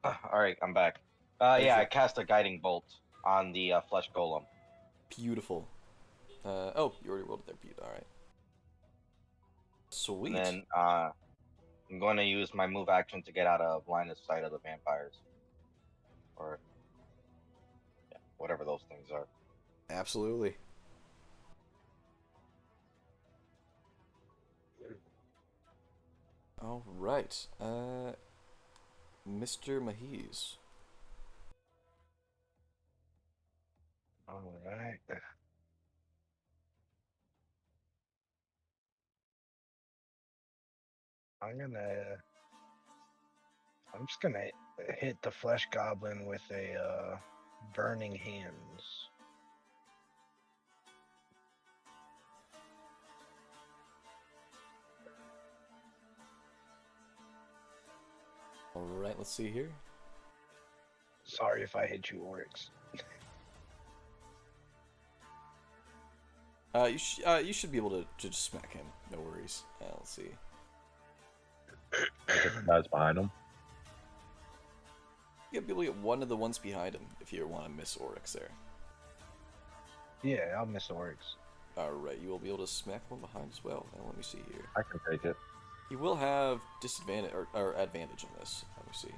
go. All right, I'm back. Yeah, I cast a guiding bolt on the flesh golem. Beautiful. Oh, you already rolled it there, Pete. Alright. Sweet. And then I'm going to use my move action to get out of line of sight of the vampires. Or yeah, whatever those things are. Absolutely. All right. Mr. Mahiz. All right. I'm just gonna hit the flesh goblin with a burning hands. All right, let's see here. Sorry if I hit you, Oryx. You should be able to just smack him. No worries. Let's see. I guess the guys behind him. You'll be able to get one of the ones behind him if you want to miss Oryx there. Yeah, I'll miss Oryx. Alright, you will be able to smack one behind as well. Now let me see here. I can take it. You will have disadvantage or advantage on this. Let me see.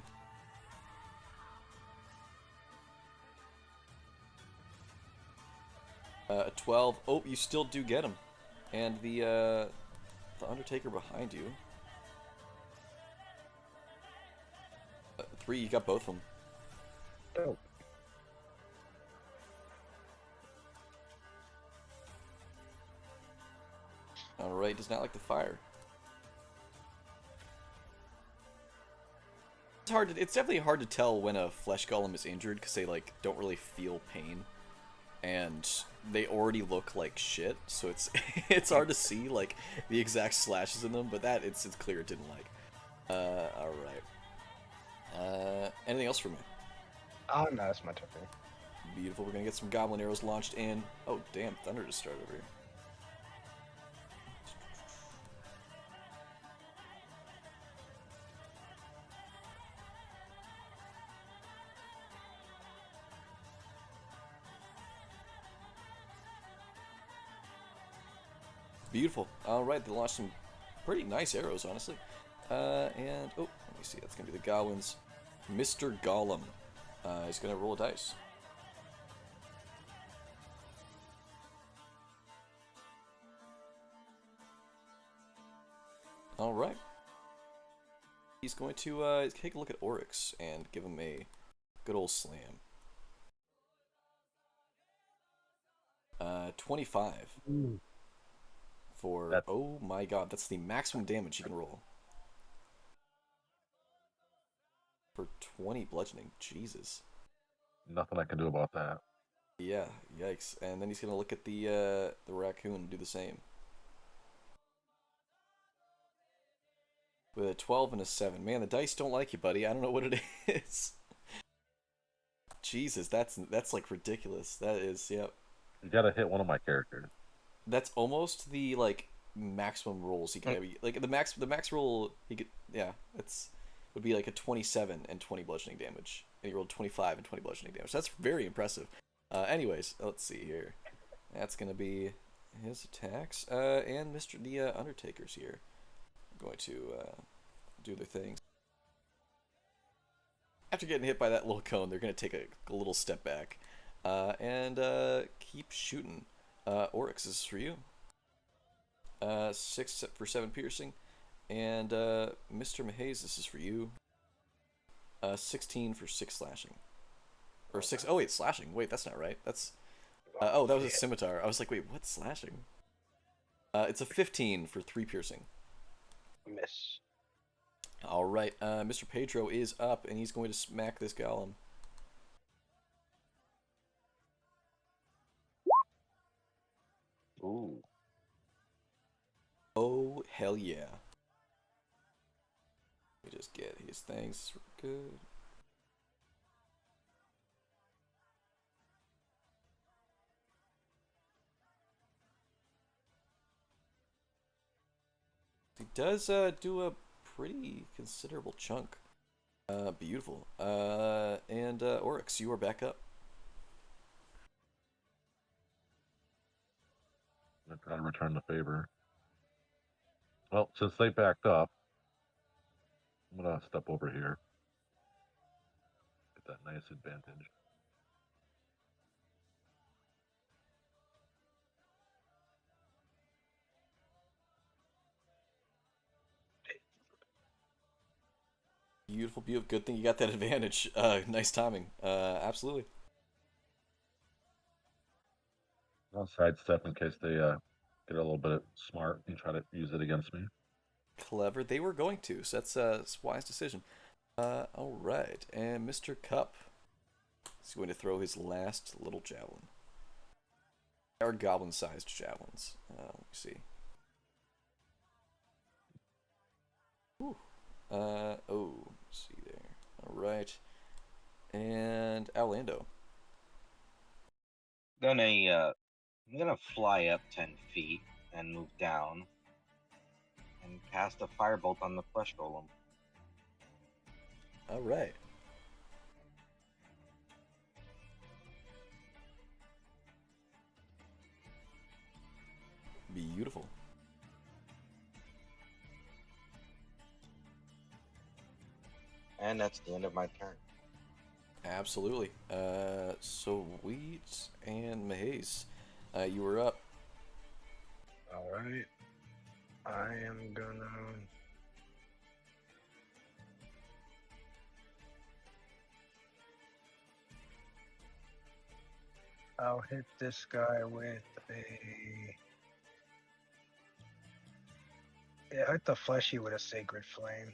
A 12. Oh, you still do get him. And the Undertaker behind you. 3, you got both of them. Oh. Alright, does not like the fire. It's definitely hard to tell when a flesh golem is injured because they like don't really feel pain, and they already look like shit. So it's it's hard to see like the exact slashes in them, but that it's clear it didn't like. All right. Anything else for me? Oh no, that's my turn. Beautiful. We're gonna get some goblin arrows launched in. Oh damn! Thunder just started over here. Beautiful. All right, they launched some pretty nice arrows, honestly. And oh, let me see. That's gonna be the goblins. Mr. Golem is gonna roll a dice. All right. He's going to take a look at Oryx and give him a good old slam. 25. Ooh. For oh my god, that's the maximum damage you can roll. For 20 bludgeoning, Jesus. Nothing I can do about that. Yeah, yikes. And then he's gonna look at the raccoon and do the same. With a 12 and a 7. Man, the dice don't like you, buddy. I don't know what it is. Jesus, that's like ridiculous. That is, yep. You gotta hit one of my characters. That's almost the like maximum rolls he can have. Like the max roll he could, yeah, it's would be like a 27 and 20 bludgeoning damage. And he rolled 25 and 20 bludgeoning damage. That's very impressive. Anyways, let's see here. That's gonna be his attacks. And the Undertaker's here. I'm going to do their things. After getting hit by that little cone, they're gonna take a little step back. And keep shooting. Oryx, this is for you. 6 for 7 piercing. And Mr. Mahaze, this is for you. 16 for 6 slashing. Or 6. Oh, wait, slashing. Wait, that's not right. That's. Oh, that was a scimitar. I was like, wait, what's slashing? It's a 15 for 3 piercing. Miss. Alright, Mr. Pedro is up, and he's going to smack this golem. Ooh. Oh, hell yeah. Let me just get his things good. He does do a pretty considerable chunk. Beautiful. And Oryx, you are back up. I'm trying to return the favor. Well, since they backed up, I'm gonna step over here. Get that nice advantage. Beautiful, beautiful. Good thing you got that advantage. Nice timing. Absolutely. I'll sidestep in case they get a little bit smart and try to use it against me. Clever. They were going to, so that's a wise decision. All right, and Mr. Cup is going to throw his last little javelin. They are goblin-sized javelins. Let me see. Ooh. Oh, let's see there. All right, and Orlando. I'm gonna fly up 10 feet and move down and cast a firebolt on the flesh golem. All right. Beautiful. And that's the end of my turn. Absolutely. Sweet and Maze, you were up. All right. I am gonna. I'll hit this guy with a. Yeah, hit the fleshy with a sacred flame.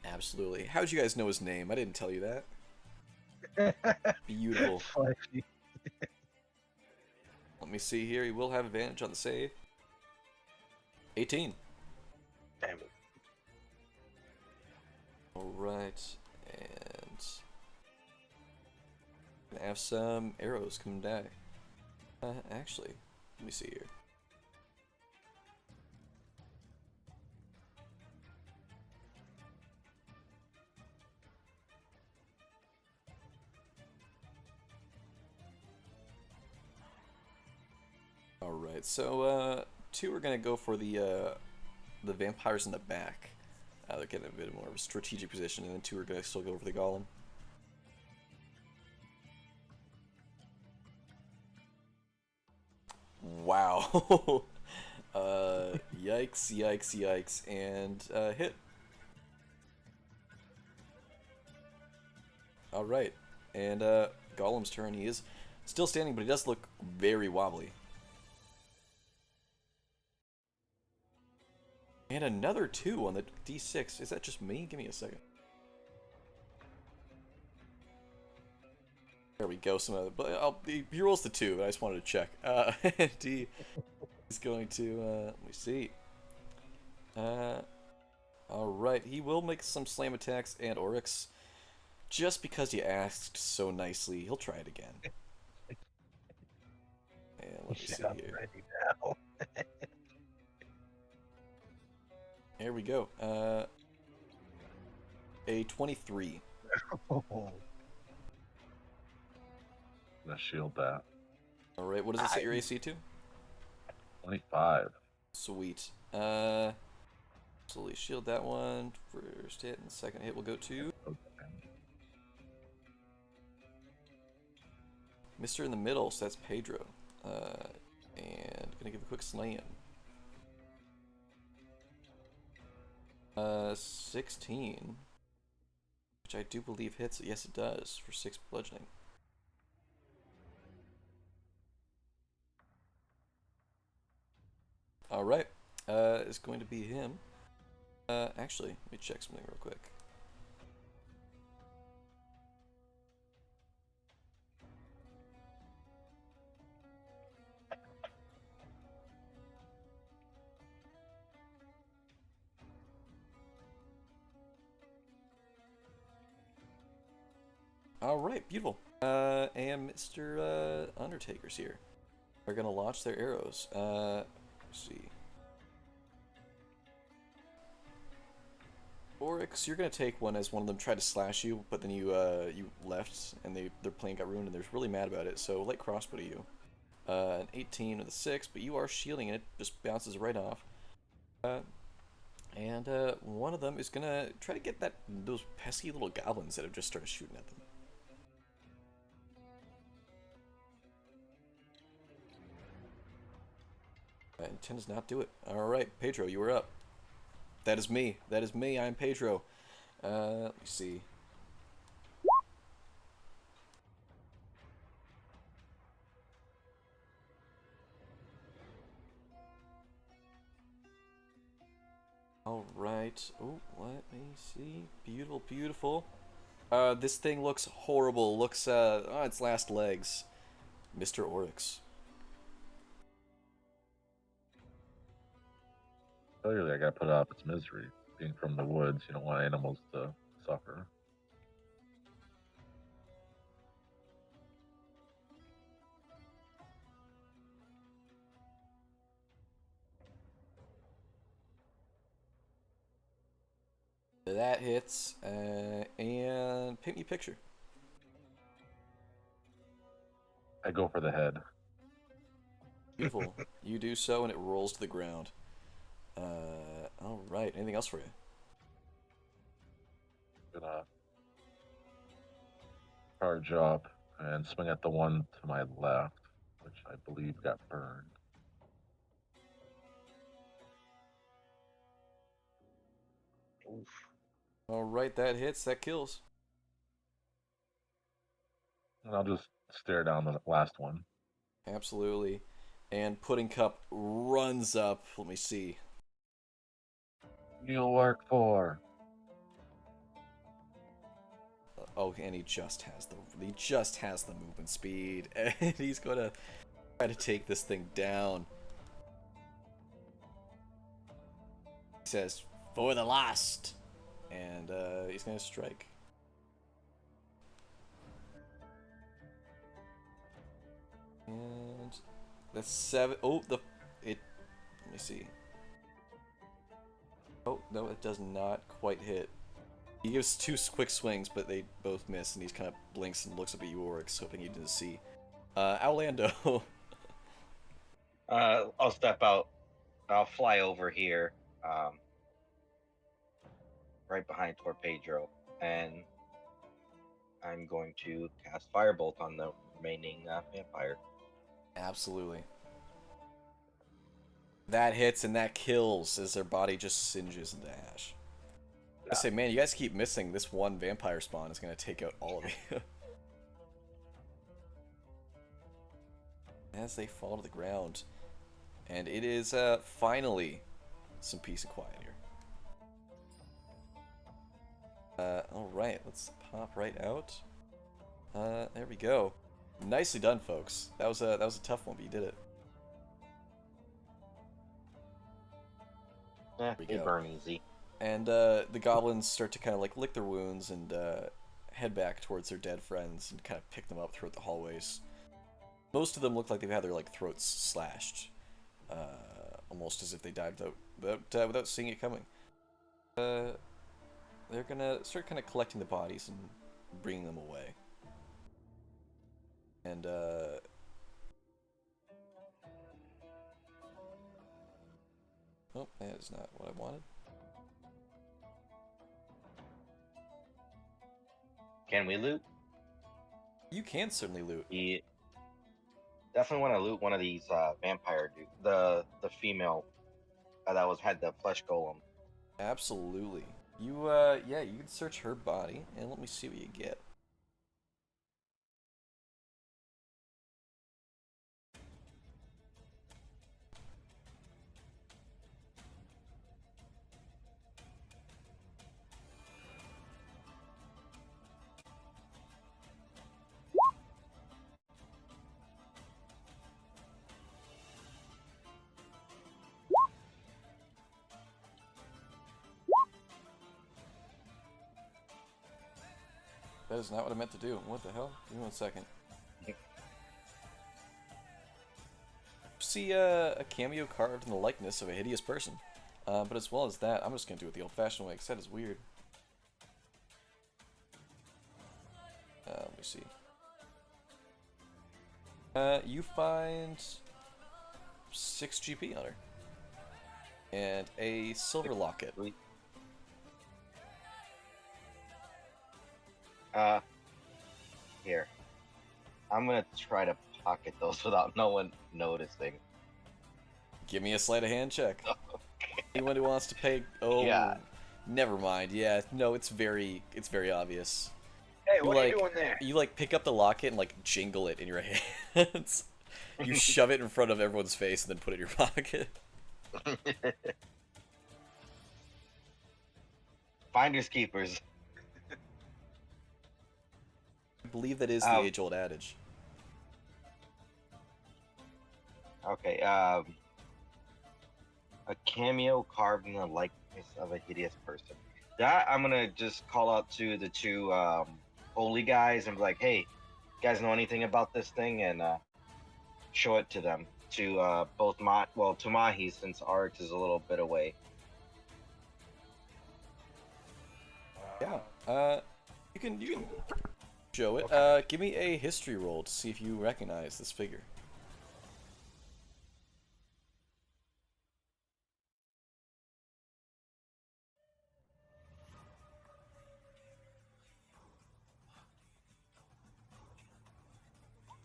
Absolutely. How'd you guys know his name? I didn't tell you that. Beautiful. Fleshy. Let me see here. He will have advantage on the save. 18. Damn it. Alright. And gonna have some arrows come down. Actually, let me see here. Alright, so two are gonna go for the vampires in the back. They're getting a bit more of a strategic position, and then two are gonna still go for the golem. Wow. Yikes, yikes, yikes, and hit. Alright, and Golem's turn. He is still standing, but he does look very wobbly. And another 2 on the D6. Is that just me? Give me a second. There we go. Some other, but he rolls the 2. I just wanted to check. And he is going to. Let me see. All right. He will make some slam attacks, and Oryx, just because you asked so nicely, he'll try it again. And let me see I'm here. ready now. There we go. A 23. Oh, Gonna shield that. All right. What does it set your AC to? 25. Sweet. Slowly shield that one. First hit and second hit will go to Mr. in the middle, so that's Pedro. And gonna give a quick slam. 16. Which I do believe hits. Yes, it does, for 6 bludgeoning. Alright. It's going to be him. Actually, let me check something real quick. Alright, beautiful. And Mr. Undertaker's here. They're gonna launch their arrows. Let's see. Oryx, you're gonna take one as one of them tried to slash you, but then you left, and their plane got ruined, and they're really mad about it. So light crossbow to you. An 18 with a 6, but you are shielding, and it just bounces right off. And one of them is gonna try to get those pesky little goblins that have just started shooting at them. And 10 does not do it. Alright, Pedro, you are up. That is me. That is me. I'm Pedro. Let me see. All right. Oh, let me see. Beautiful, beautiful. This thing looks horrible. Looks on its last legs. Mr. Oryx. Clearly, I gotta put it out of its misery. Being from the woods, you don't want animals to suffer. That hits, and paint me a picture. I go for the head. Beautiful. You do so, and it rolls to the ground. All right. Anything else for you? Gonna charge up and swing at the one to my left, which I believe got burned. Oof. All right. That hits. That kills. And I'll just stare down the last one. Absolutely. And Pudding Cup runs up. Let me see. You'll work for. Oh, and he just has the movement speed, and he's gonna try to take this thing down. He says, "For the last," and he's gonna strike. And that's 7. Oh, it. Let me see. Oh no, it does not quite hit. He gives 2 quick swings, but they both miss, and he kind of blinks and looks up at you, Oryx, hoping he didn't see. Orlando. I'll step out. I'll fly over here, right behind Torpedro, and I'm going to cast Firebolt on the remaining vampire. Absolutely. That hits and that kills as their body just singes into ash. I say, man, you guys keep missing. This one vampire spawn is going to take out all of you. As they fall to the ground. And it is finally some peace and quiet here. Alright, let's pop right out. There we go. Nicely done, folks. That was a tough one, but you did it. They burn easy. And the goblins start to kind of like lick their wounds and head back towards their dead friends and kind of pick them up throughout the hallways. Most of them look like they've had their like throats slashed, almost as if they died without seeing it coming. They're gonna start kind of collecting the bodies and bringing them away. And oh, that is not what I wanted. Can we loot? You can certainly loot. We definitely want to loot one of these vampire dudes. The female that had the flesh golem. Absolutely. You yeah, you can search her body and let me see what you get. That is not what I meant to do. What the hell? Give me 1 second. See a cameo carved in the likeness of a hideous person. But as well as that, I'm just going to do it the old-fashioned way, because that is weird. Let me see. You find 6 GP on her. And a silver locket. Here. I'm gonna try to pocket those without no one noticing. Give me a sleight of hand check. Okay. Anyone who wants to pay... Oh, Yeah. Never mind. Yeah, no, it's very obvious. Hey, You what are you like doing there? you like pick up the locket and like jingle it in your hands. You shove it in front of everyone's face and then put it in your pocket. Finders keepers. I believe that is the age-old adage. Okay. A cameo carved in the likeness of a hideous person. That I'm gonna just call out to the two holy guys and be like, "Hey, you guys know anything about this thing?" And show it to them. To both to Mahi, since Art is a little bit away. Yeah. You can show it. Okay. Give me a history roll to see if you recognize this figure.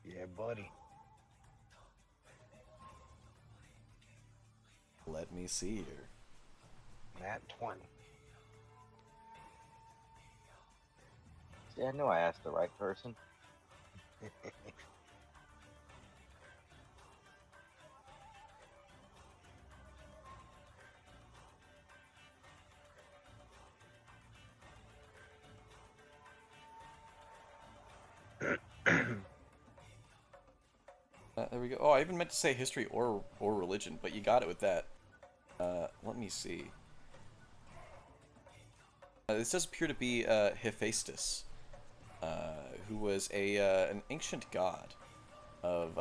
Yeah, buddy. Let me see here. Nat 20. See, I know I asked the right person. There we go. Oh, I even meant to say history or religion, but you got it with that. Let me see. This does appear to be Hephaestus, who was an ancient god of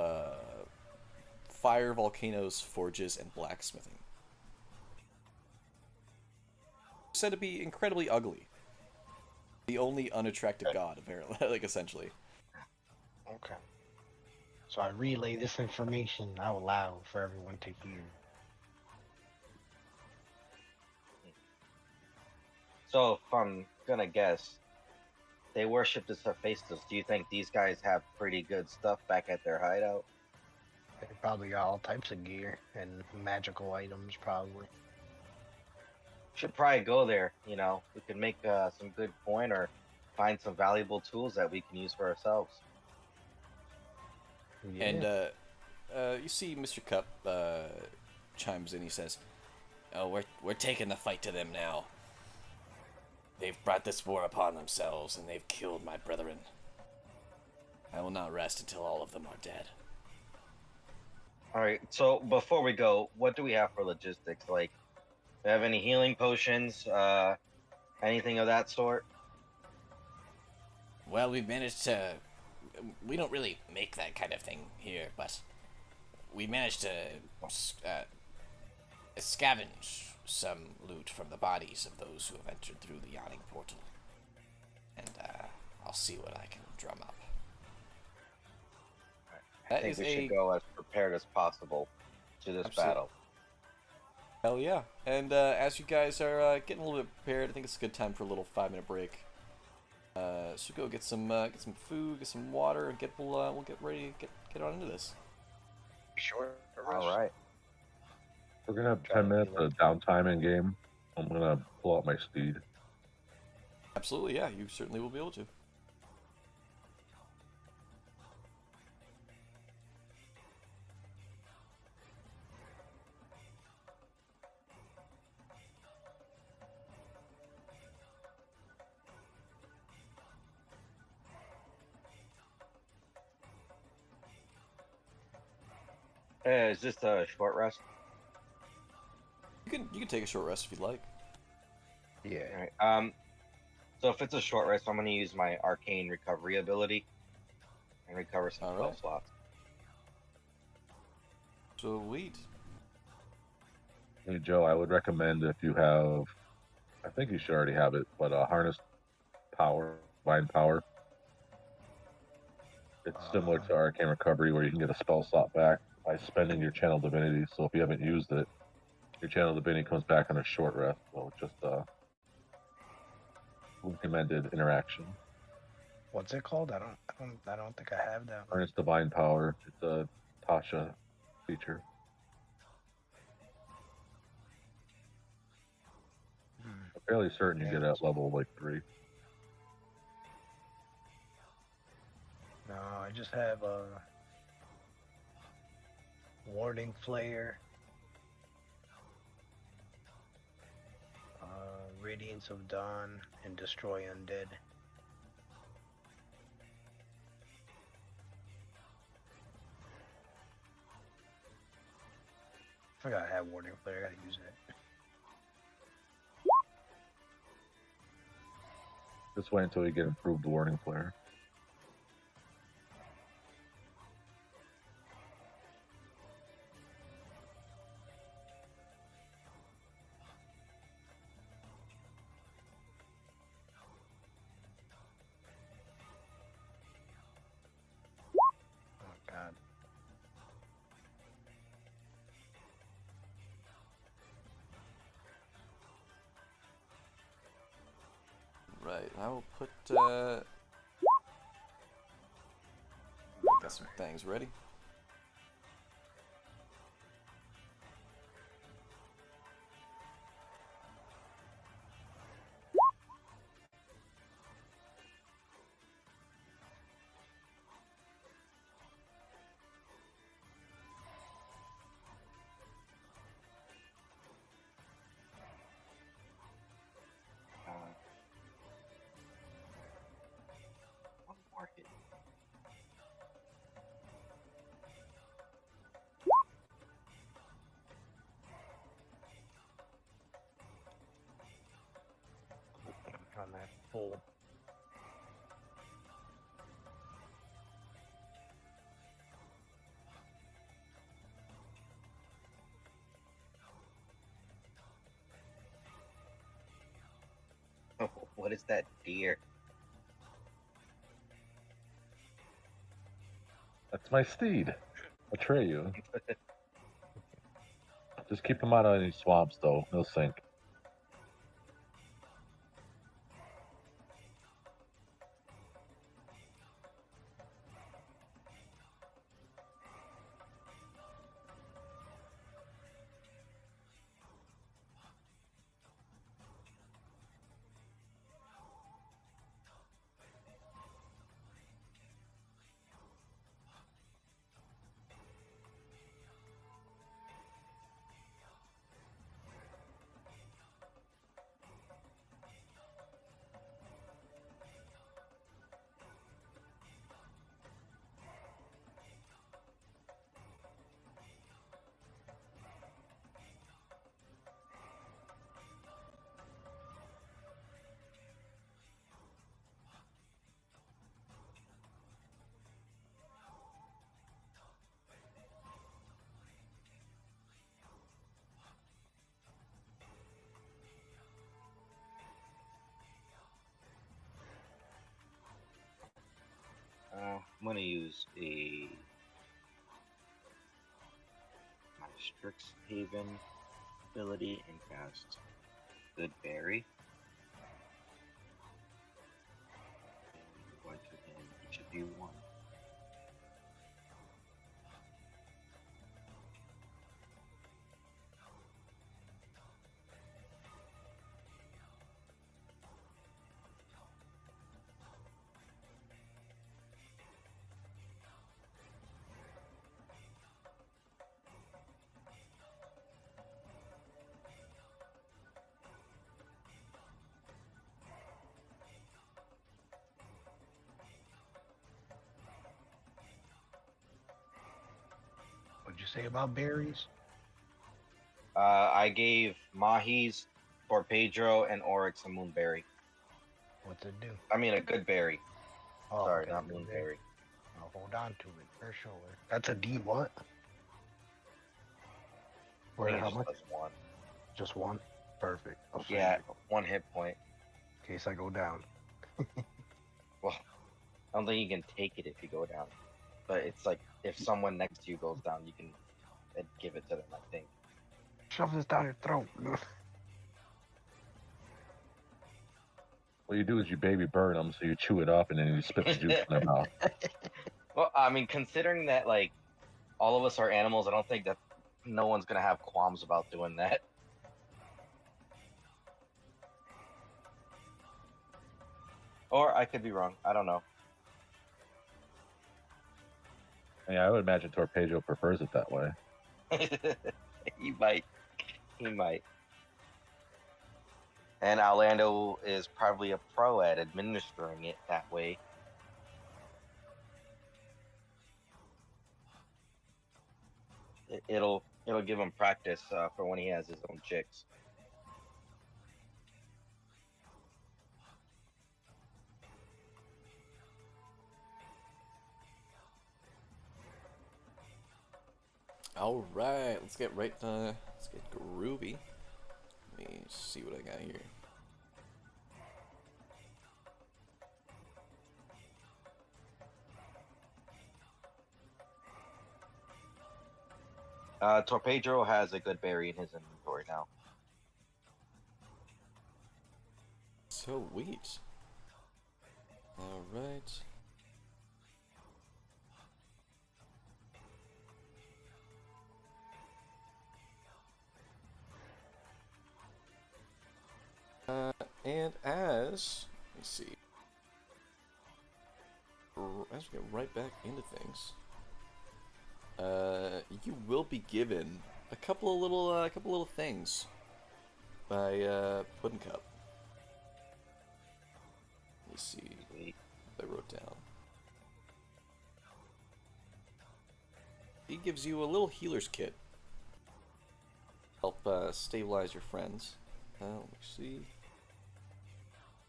fire, volcanoes, forges, and blacksmithing. Said to be incredibly ugly. The only unattractive god, apparently, like essentially. Okay. So I relay this information out loud for everyone to hear. So, if I'm gonna guess, they worship this Hephaestus. Do you think these guys have pretty good stuff back at their hideout? They probably got all types of gear and magical items, probably. Should probably go there. You know, we could make some good coin or find some valuable tools that we can use for ourselves. Yeah. And you see Mr. Cup chimes in. He says, "Oh, we're taking the fight to them now. They've brought this war upon themselves, and they've killed my brethren. I will not rest until all of them are dead." All right. So before we go, what do we have for logistics? Like, do we have any healing potions? Anything of that sort? Well, we've managed to. We don't really make that kind of thing here, but we managed to scavenge some loot from the bodies of those who have entered through the yawning portal. And I'll see what I can drum up. I think we should go as prepared as possible to this battle. Hell yeah. And as you guys are getting a little bit prepared, I think it's a good time for a little 5-minute break. So go get some food, get some water, and we'll get ready to get on into this. Sure. All right. We're gonna have 10 minutes of downtime in game. I'm gonna pull out my steed. Absolutely, yeah. You certainly will be able to. Is this a short rest? You can take a short rest if you'd like. Yeah. All right. So if it's a short rest, I'm gonna use my arcane recovery ability and recover some spell slots. Sweet. Hey Joe, I would recommend if you have, I think you should already have it, but harness power, divine power. It's similar to arcane recovery, where you can get a spell slot back by spending your channel divinity. So if you haven't used it, your channel divinity comes back on a short rest. So just recommended interaction. What's it called? I don't think I have that. Harness divine power. It's a Tasha feature. Fairly certain you get at level like 3. No, I just have a Warning Flare, Radiance of Dawn, and Destroy Undead. I forgot I have Warning Flare. I gotta use it. Just wait until you get improved warning flare. Oh God. Right, I will put, got some things ready. One more hit. On that full. Oh, what is that deer? That's my steed, Atreyu. Just keep him out of any swamps, though. He'll sink. I'm gonna use my Strixhaven ability and cast Good Berry. And I'm going to hit each of you one. What'd you say about berries? I gave Mahis, Pedro, and Oryx a Moonberry. What's it do? I mean, a Good Berry. Oh, Sorry, okay, not Good Moonberry. I'll hold on to it for sure. That's a D what? I Where think it how just much? does one. Just one? Perfect. I'll save Yeah, it 1 hit point. in case I go down. Well, I don't think you can take it if you go down. But it's like if someone next to you goes down, you can give it to them, I think. Shove this down your throat. What you do is you baby burn them, so you chew it up and then you spit the juice in their mouth. Well, I mean, considering that like all of us are animals, I don't think that no one's gonna have qualms about doing that. Or I could be wrong. I don't know. Yeah, I would imagine Torpedo prefers it that way. He might. He might. And Orlando is probably a pro at administering it that way. It'll give him practice for when he has his own chicks. All right, let's get groovy. Let me see what I got here. Torpedro has a good berry in his inventory now. Sweet. All right. And as let me see, as we get right back into things, you will be given a couple of little things by Puddin' Cup. Let me see what I wrote down. He gives you a little healer's kit. Help stabilize your friends. Let me see.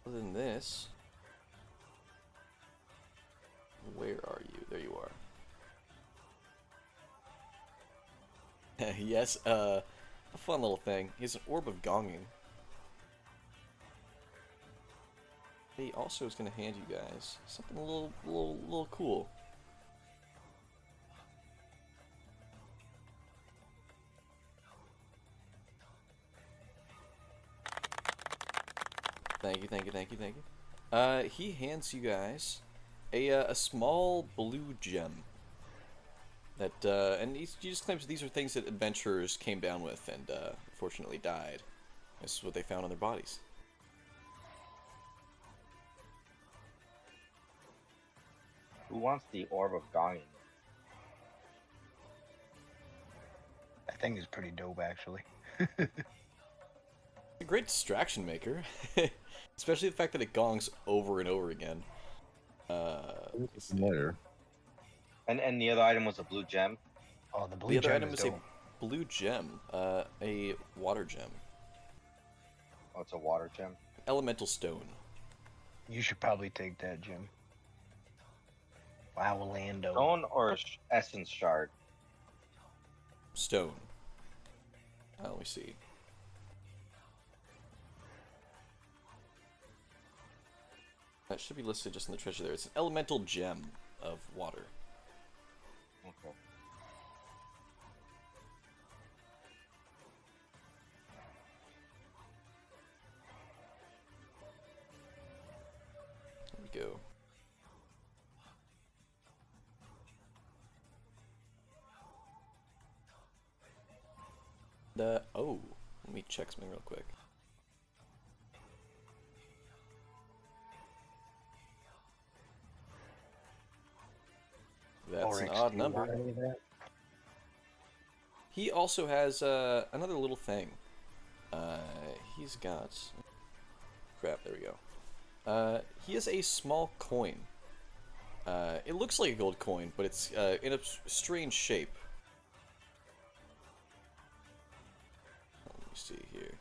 Other than this, where are you? There you are. Yes, a fun little thing. He has an orb of gonging. He also is going to hand you guys something a little cool. Thank you. He hands you guys a small blue gem. That and he just claims these are things that adventurers came down with and unfortunately died. This is what they found on their bodies. Who wants the orb of gonging? That thing is pretty dope, actually. It's a great distraction maker, especially the fact that it gongs over and over again. Familiar. And the other item was a blue gem. Oh, the blue The other gem item is is a dope. blue gem, a water gem, Oh, it's a water gem. elemental stone. You should probably take that, Jim. Wow, Orlando. Stone or essence shard? Stone. Let me see. That should be listed just in the treasure there. It's an elemental gem of water. Okay. There we go. Oh, let me check something real quick. That's an Oryx, odd do you number. want any of that? He also has another little thing. He's got... Crap, there we go. He has a small coin. It looks like a gold coin, but it's in a strange shape. Let me see here.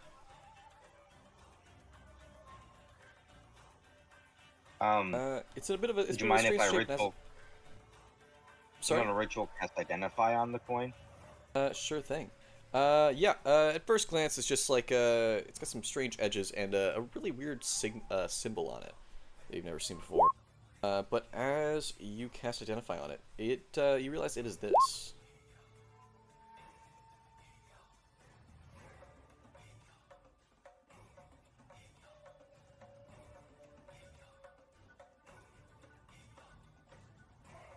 It's a bit of a. It's Would you a bit of a mind if strange I shape. ritual? Sorry. On a ritual cast identify on the coin? Sure thing. Yeah. At first glance, it's just like it's got some strange edges and a really weird symbol on it that you've never seen before. But as you cast identify on it, you realize it is this.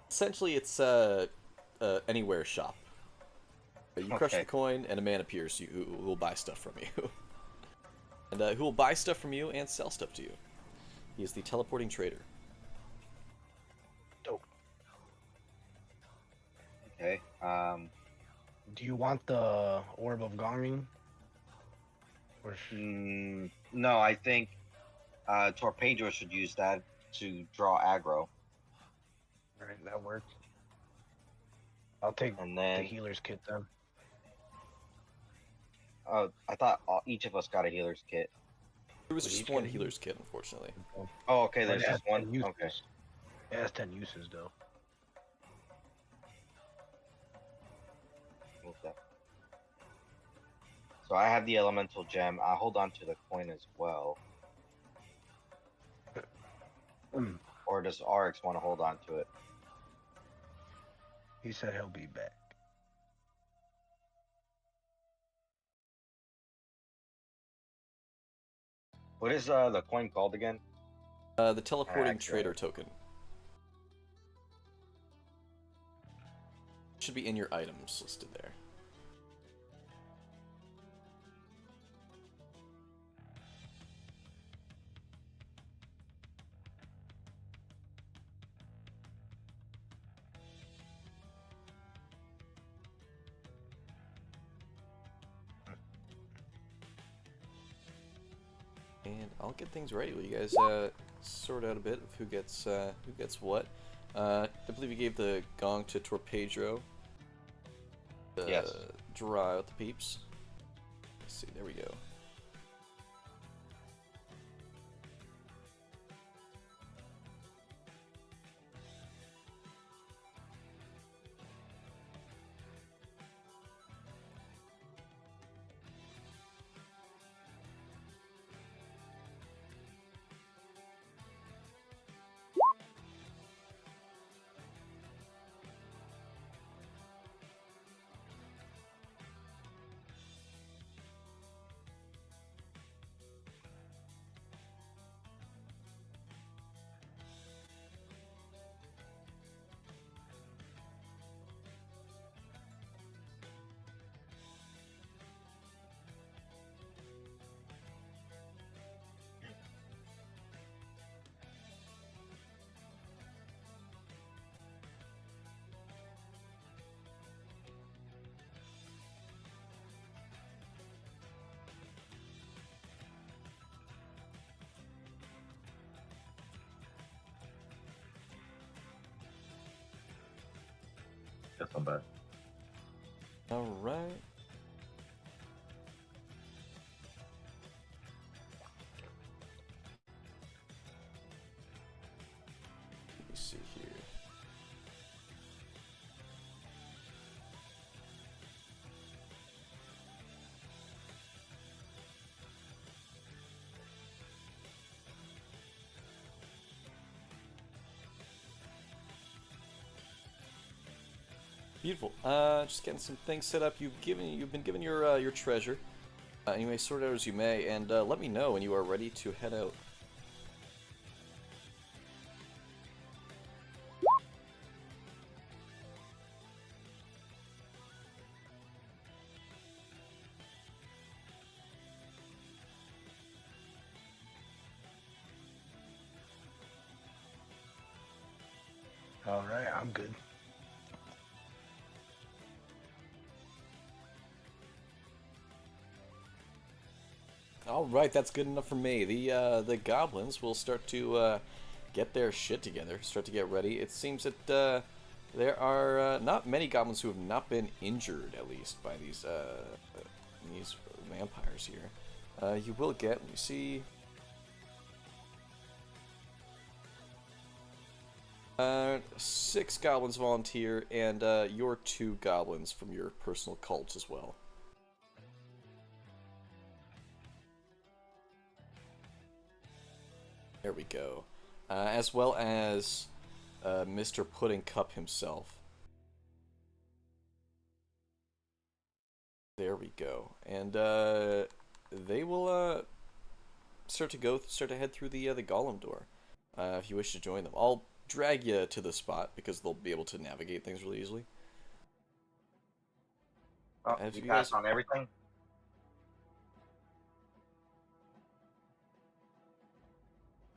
Essentially, it's anywhere shop. You crush the Okay. coin, and a man appears who will buy stuff from you. And who will buy stuff from you and sell stuff to you. He is the teleporting trader. Dope. Okay. Do you want the Orb of Gonging? Or No, I think Torpedo should use that to draw aggro, Alright, that works. I'll take and the then healer's kit then. I thought each of us got a healer's kit. There was We just each one get a healer's kit, unfortunately. Oh, okay. But There's it has just one. 10 uses. Okay. It has 10 uses though. Move that. So I have the elemental gem. I'll hold on to the coin as well. Mm. Or does RX want to hold on to it? He said he'll be back. What is the coin called again? The teleporting Actually. trader token. Should be in your items listed there. And I'll get things ready. Will you guys sort out a bit of who gets what? I believe you gave the gong to Torpedro. Yes. Draw out the peeps. Let's see. There we go. Guess I'm back. All right. Let me see here. Beautiful. Just getting some things set up. You've been given your treasure. Anyway, sort it out as you may, and let me know when you are ready to head out. Alright, I'm good. All right, that's good enough for me. The goblins will start to get their shit together, start to get ready. It seems that there are not many goblins who have not been injured, at least, by these vampires here. You will get, let me see. 6 goblins volunteer, and your 2 goblins from your personal cults as well. There we go. As well as Mr. Pudding Cup himself. There we go. And they will start to head through the golem door. If you wish to join them, I'll drag you to the spot because they'll be able to navigate things really easily. Oh, Have you you passed guys- on everything?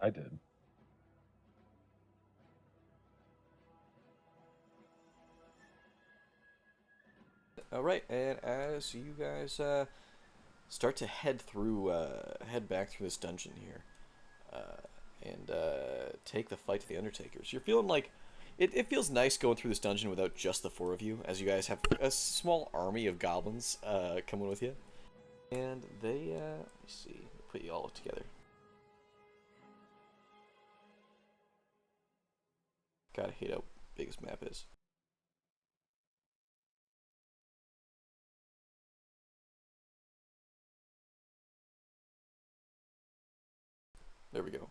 I did. All right, and as you guys start to head back through this dungeon here, and take the fight to the Undertakers, you're feeling like it feels nice going through this dungeon without just the four of you, as you guys have a small army of goblins coming with you, and they let me see, put you all together. Gotta hate how big this map is. There we go.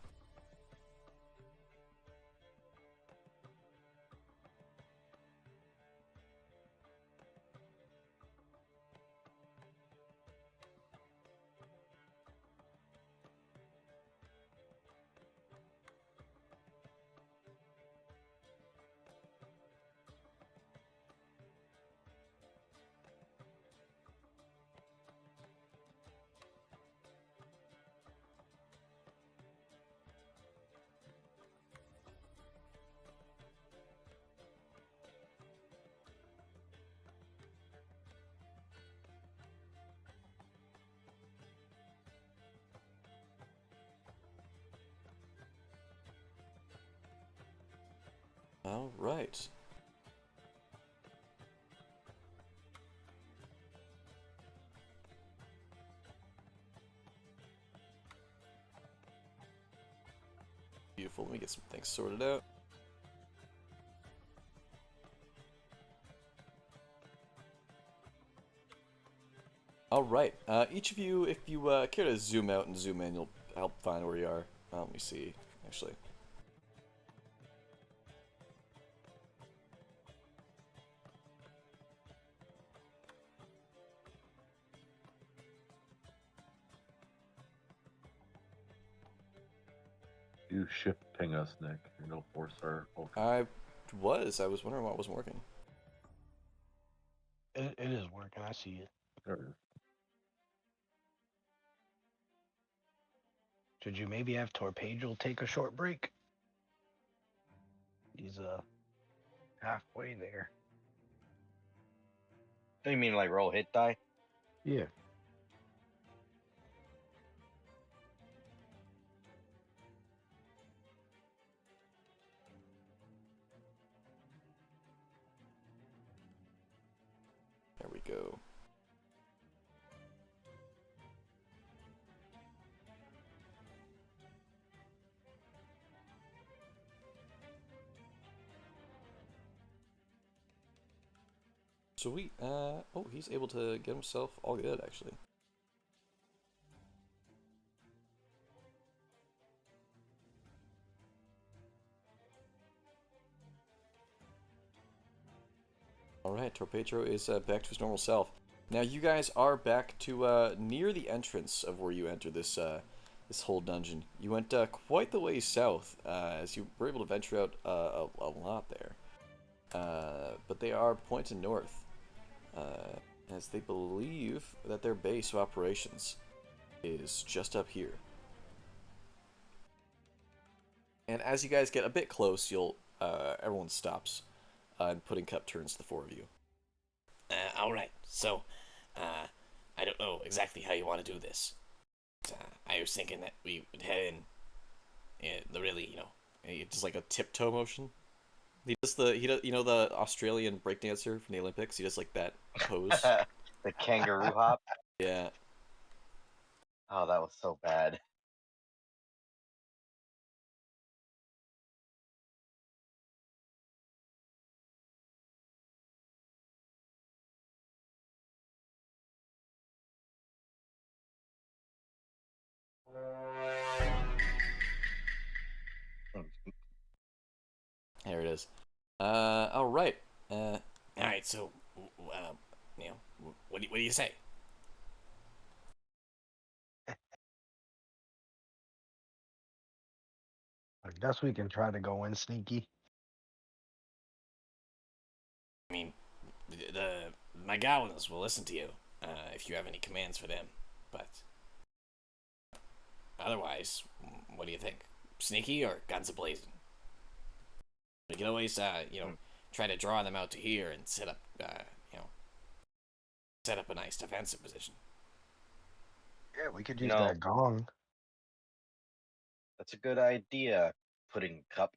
All right. Beautiful. Let me get some things sorted out. All right. Each of you, if you care to zoom out and zoom in, you'll help find where you are. Let me see, actually. You shift ping us, Nick. You know, force our. I was wondering why it wasn't working. It is working. I see it. There it is. Should you maybe have Torpedro take a short break? He's halfway there. So you mean like roll hit die? Yeah. There we go. Sweet. Oh, he's able to get himself all good, actually. Alright, Torpedro is back to his normal self. Now you guys are back to near the entrance of where you entered this this whole dungeon. You went quite the way south, as you were able to venture out a lot there. But they are pointing north, as they believe that their base of operations is just up here. And as you guys get a bit close, you'll everyone stops and putting cut turns to the four of you. Alright, so, I don't know exactly how you want to do this. But, I was thinking that we would head in the really, Just like a tiptoe motion. He does you know the Australian breakdancer from the Olympics. He does like that pose. The kangaroo hop. Yeah. Oh, that was so bad. There it is. All right. alright, so, what do you say? I guess we can try to go in sneaky. I mean, my goblins will listen to you, if you have any commands for them, but otherwise, what do you think? Sneaky or guns a-blazing? We can always, try to draw them out to here and set up, set up a nice defensive position. Yeah, we could You use know, that gong. that's a good idea. Pudding cup.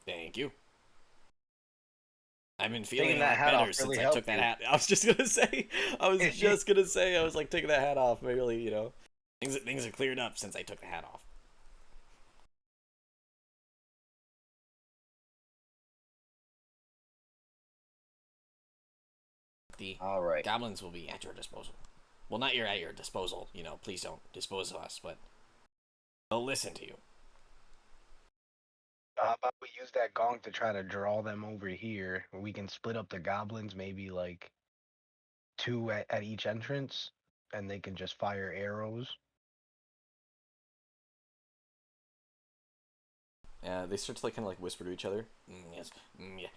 Thank you. I've been Taking feeling a that lot hat off better since really I took helped that you. hat. I was just gonna say. I was like taking that hat off. Really, you know, things have cleared up since I took the hat off. The All right. goblins will be at your disposal. Well, not at your disposal. You know, please don't dispose of us, but they'll listen to you. How about we use that gong to try to draw them over here? We can split up the goblins, maybe like two at each entrance, and they can just fire arrows. They start to like kind of like whisper to each other.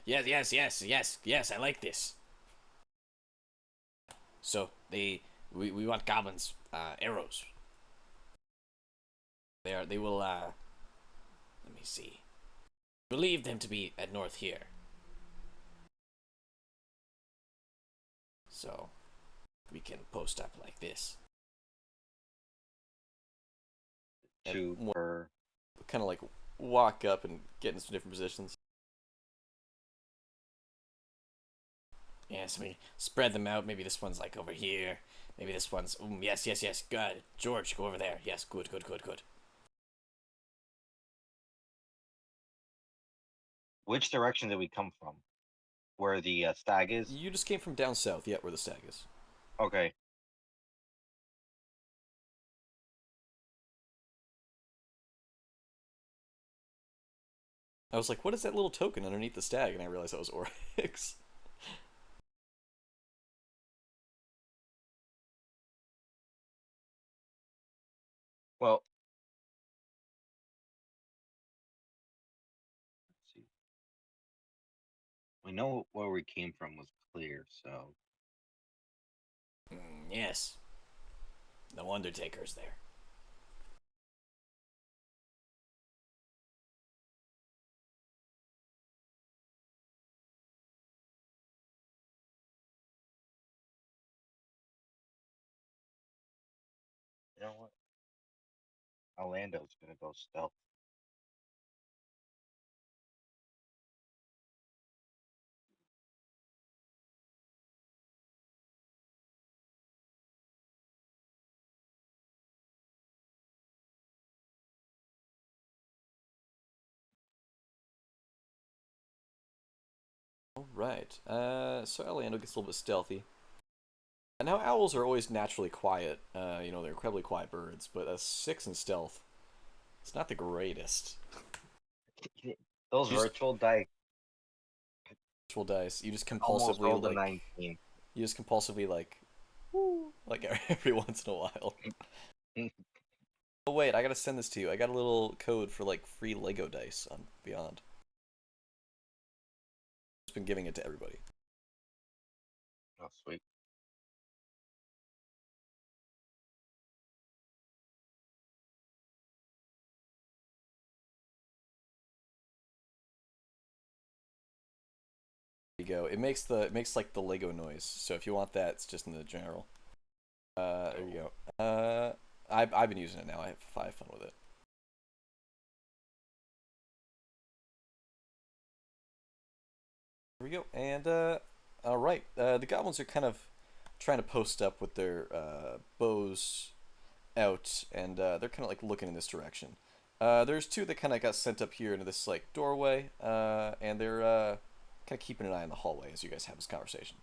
Yes, yes. I like this. So we want goblins arrows. They will let me see. Believe them to be at north here. So we can post up like this. Two And per. kind of like walk up and get in some different positions. Yes, we spread them out. Maybe this one's like over here. Maybe this one's. Yes. Good. George, go over there. Yes, good. Which direction did we come from? Where the stag is? You just came from down south, yeah, where the stag is. Okay. I was like, what is that little token underneath the stag? And I realized that was Oryx. Well, let's see. We know where we came from was clear, so Yes. No Undertaker's there. you know what? Orlando's gonna go stealth. Alright. So Orlando gets a little bit stealthy. And now owls are always naturally quiet. You know, they're incredibly quiet birds, but a 6 in stealth, it's not the greatest. Those You just virtual die virtual dice. You just almost compulsively rolled a like 19. you just compulsively like every once in a while. Oh wait, I gotta send this to you. I got a little code for like free Lego dice on Beyond. Just been giving it to everybody. Oh, sweet. There you go. It makes like the Lego noise. So if you want that, it's just in the general. There you go. I've been using it now. I have fun with it. There we go. And all right. The goblins are kind of trying to post up with their bows out, and they're kind of like looking in this direction. There's two that kind of got sent up here into this like doorway, and they're kind of keeping an eye on the hallway as you guys have this conversation.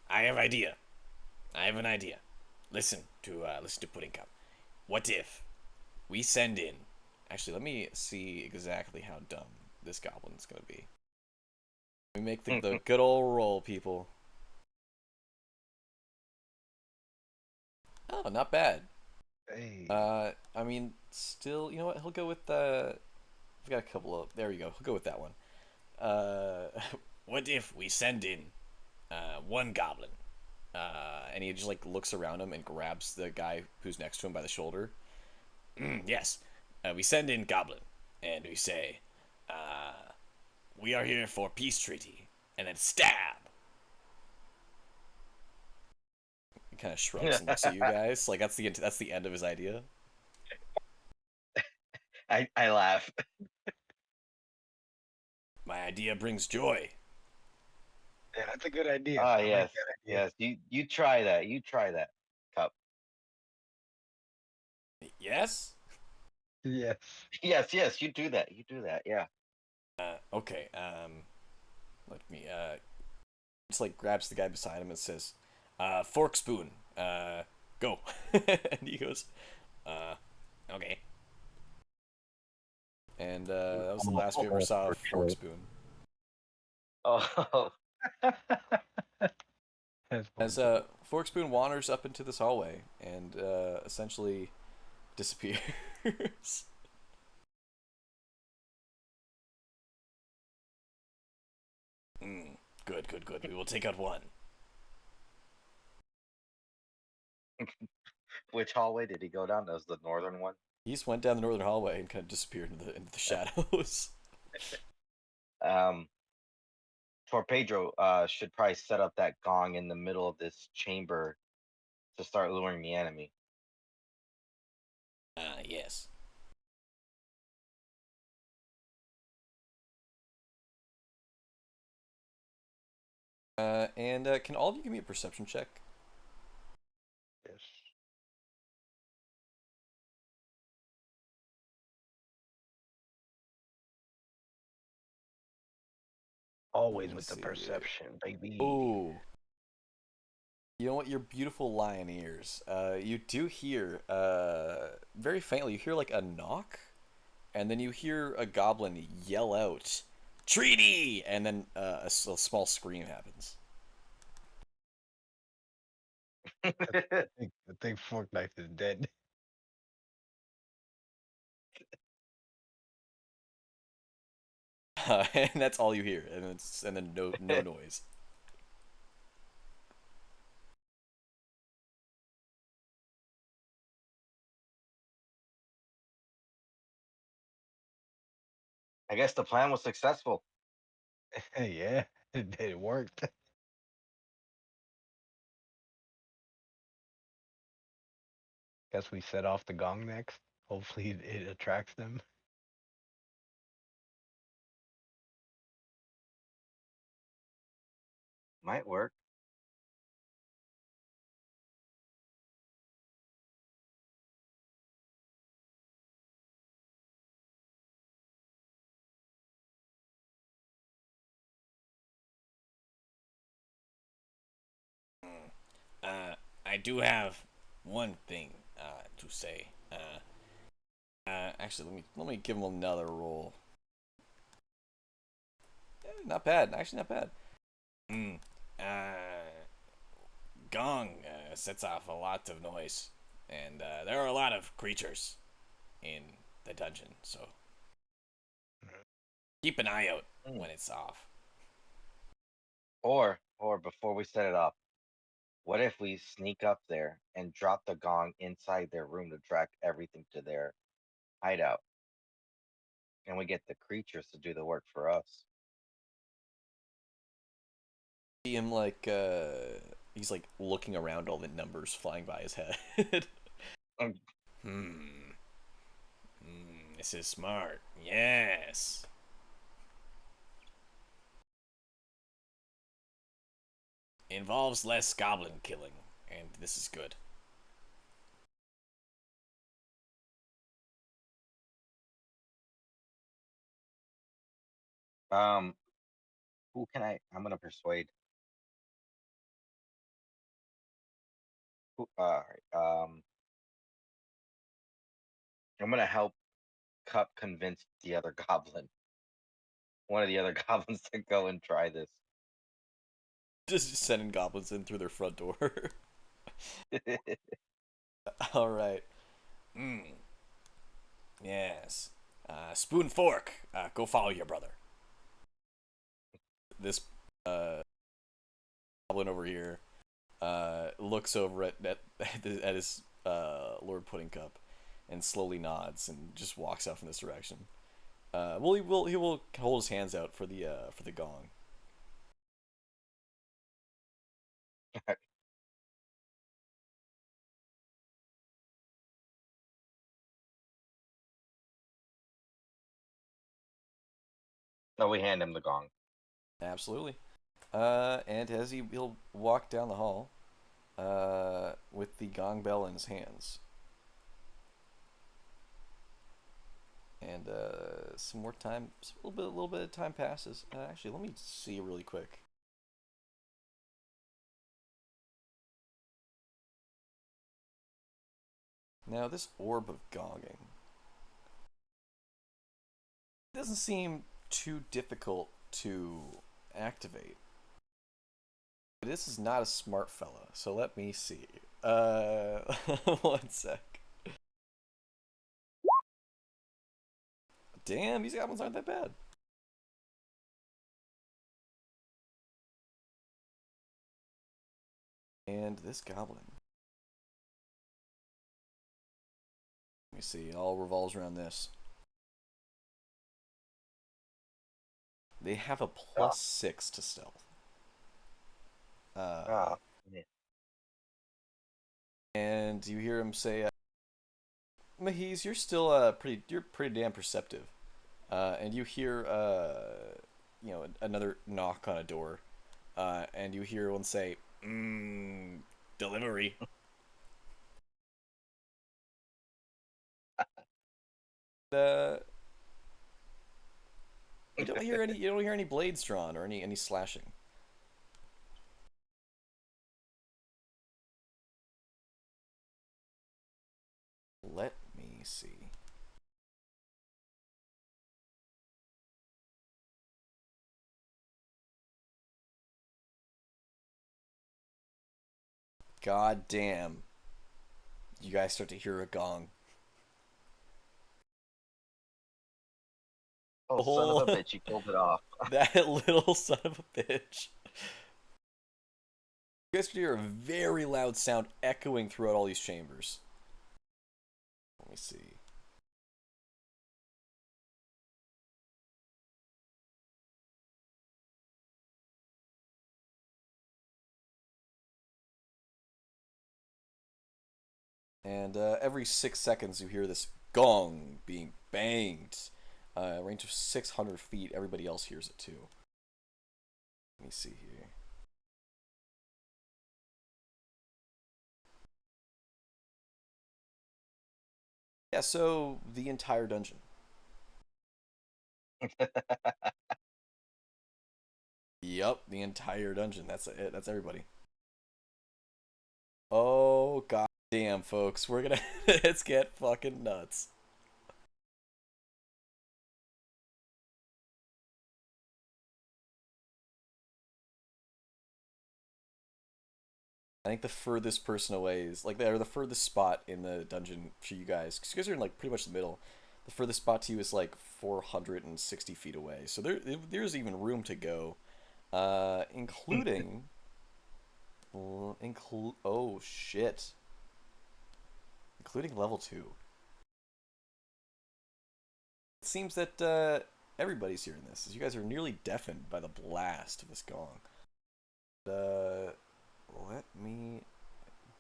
I have idea. I have an idea. Listen to Pudding Cup. What if we send in? Actually, let me see exactly how dumb this goblin's gonna be. We make the good old roll, people. Oh, not bad. Hey, I mean, still, you know what? He'll go with I've got a couple of. There we go. He'll go with that one. Uh, What if we send in one goblin? and he just like looks around him and grabs the guy who's next to him by the shoulder. Yes, we send in goblin, and we say, "We are here for peace treaty," and then stab. He kind of shrugs and looks at you guys. Like that's the end of his idea. I laugh. My idea brings joy. Yeah, that's a good idea. Ah, I like yes, that idea. yes. You try that. You try that, Cup. Yes. Yes. Yes, yes. You do that. You do that. Yeah. Okay. Let me. Just like grabs the guy beside him and says, "Fork spoon. Go." And he goes, "Okay." And that was the last we ever saw of Fork Spoon. Oh, That's As funny. Fork Spoon wanders up into this hallway and essentially disappears. Good, good, good. We will take out one. which hallway did he go down? That was the northern one. He just went down the northern hallway and kind of disappeared into the shadows. Um, Torpedro should probably set up that gong in the middle of this chamber to start luring the enemy. Yes. And can all of you give me a perception check? Yes. Always Let me with the see. perception, baby. Ooh. You know what? Your beautiful lion ears. You do hear, very faintly, you hear like a knock, and then you hear a goblin yell out, "Treaty!" And then a small scream happens. I think Fork Knife is dead. And that's all you hear, and then no noise. I guess the plan was successful. Yeah, it worked. Guess we set off the gong next. Hopefully it attracts them. Might work. I do have one thing to say. Actually, let me give him another roll. Not bad. Actually, not bad. Mm. Gong sets off a lot of noise, and there are a lot of creatures in the dungeon, so keep an eye out Mm. when it's off. Or before we set it up, what if we sneak up there and drop the gong inside their room to track everything to their hideout, and we get the creatures to do the work for us? See him like he's like looking around all the numbers flying by his head. Mm. Hmm. This is smart. Yes. Involves less goblin killing, and this is good. Um, who can I? I'm gonna persuade. Who? I'm gonna help Cup convince the other goblin, one of the other goblins, to go and try this. Just sending goblins in through their front door. All right. Mm. Yes. Spoon fork. Go follow your brother. This goblin over here looks over at his Lord Pudding Cup and slowly nods and just walks off in this direction. Well, he will hold his hands out for the gong. No, we hand him the gong. Absolutely. And as he'll walk down the hall, with the gong bell in his hands, and some more time, a little bit of time passes. Actually, let me see really quick. Now, this orb of gonging doesn't seem too difficult to activate. This is not a smart fella, so let me see. One sec. Damn, these goblins aren't that bad. And this goblin. Let me see. It all revolves around this. They have a Oh, +6 to stealth. oh, yeah. And you hear him say, "Mahiz, you're pretty damn perceptive." And you hear, another knock on a door, and you hear one say, "Delivery." Uh, you don't hear any blades drawn or any slashing. Let me see. God damn. You guys start to hear a gong. Oh, son of a Oh, bitch! You pulled it off. that little son of a bitch. You guys can hear a very loud sound echoing throughout all these chambers. Let me see. And every 6 seconds, you hear this gong being banged. Range of 600 feet. Everybody else hears it too. Let me see here. Yeah, so the entire dungeon. Yup, the entire dungeon. That's it. That's everybody. Oh god damn, folks, we're gonna let's get fucking nuts. I think the furthest person away is like the furthest spot in the dungeon for you guys. Cause you guys are in like pretty much the middle. The furthest spot to you is like 460 feet away. So there's even room to go, including oh shit, including level 2. It seems that everybody's hearing this, as you guys are nearly deafened by the blast of this gong. Uh, Let me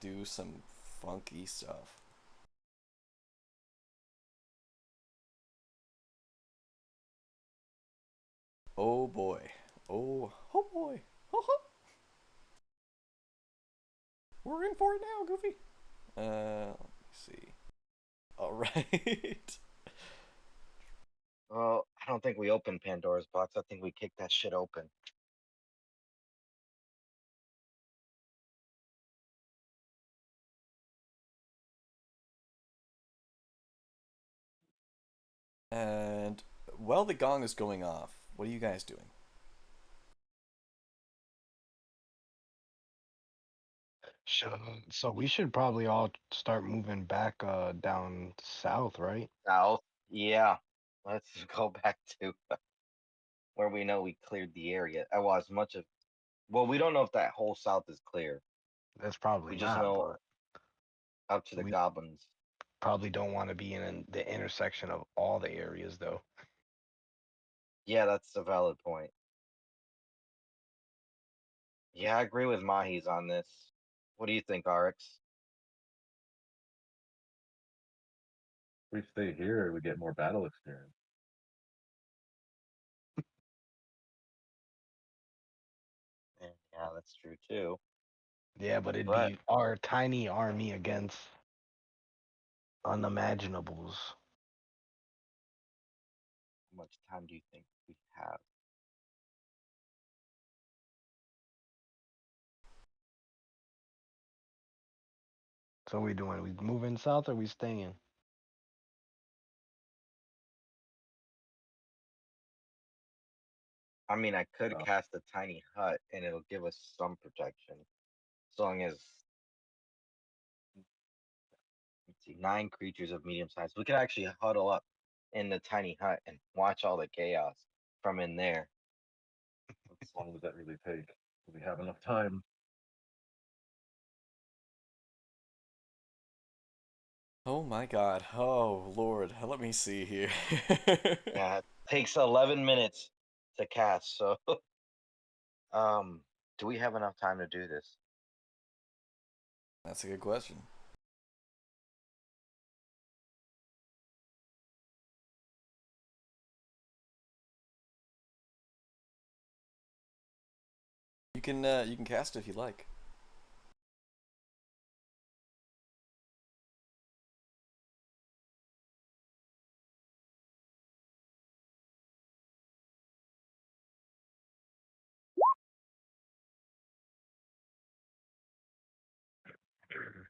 do some funky stuff. Oh boy. Oh boy. We're in for it now, Goofy. Let me see. All right. Well, I don't think we opened Pandora's box. I think we kicked that shit open. And while the gong is going off, what are you guys doing? So we should probably all start moving back down south, right? South. Yeah. Let's go back to where we know we cleared the area. Well, as much of well, we don't know if that whole south is clear. That's probably We just not, know but up to the we goblins. probably don't want to be in the intersection of all the areas though. Yeah, that's a valid point. Yeah, I agree with Mahis on this. What do you think, RX? If we stay here, we get more battle experience. Yeah, that's true too. Yeah, but it'd But be our tiny army against unimaginables. how much time do you think we have? So we doing? We moving south or we staying? I mean, I could Uh, cast a tiny hut and it'll give us some protection. As long as, let's see, 9 creatures of medium size. We could actually huddle up in the tiny hut and watch all the chaos from in there. how long does that really take? Do we have enough time? Oh my god. Oh lord. Let me see here. Yeah, it takes 11 minutes to cast. So, um, do we have enough time to do this? That's a good question. You can cast it if you like. Sure.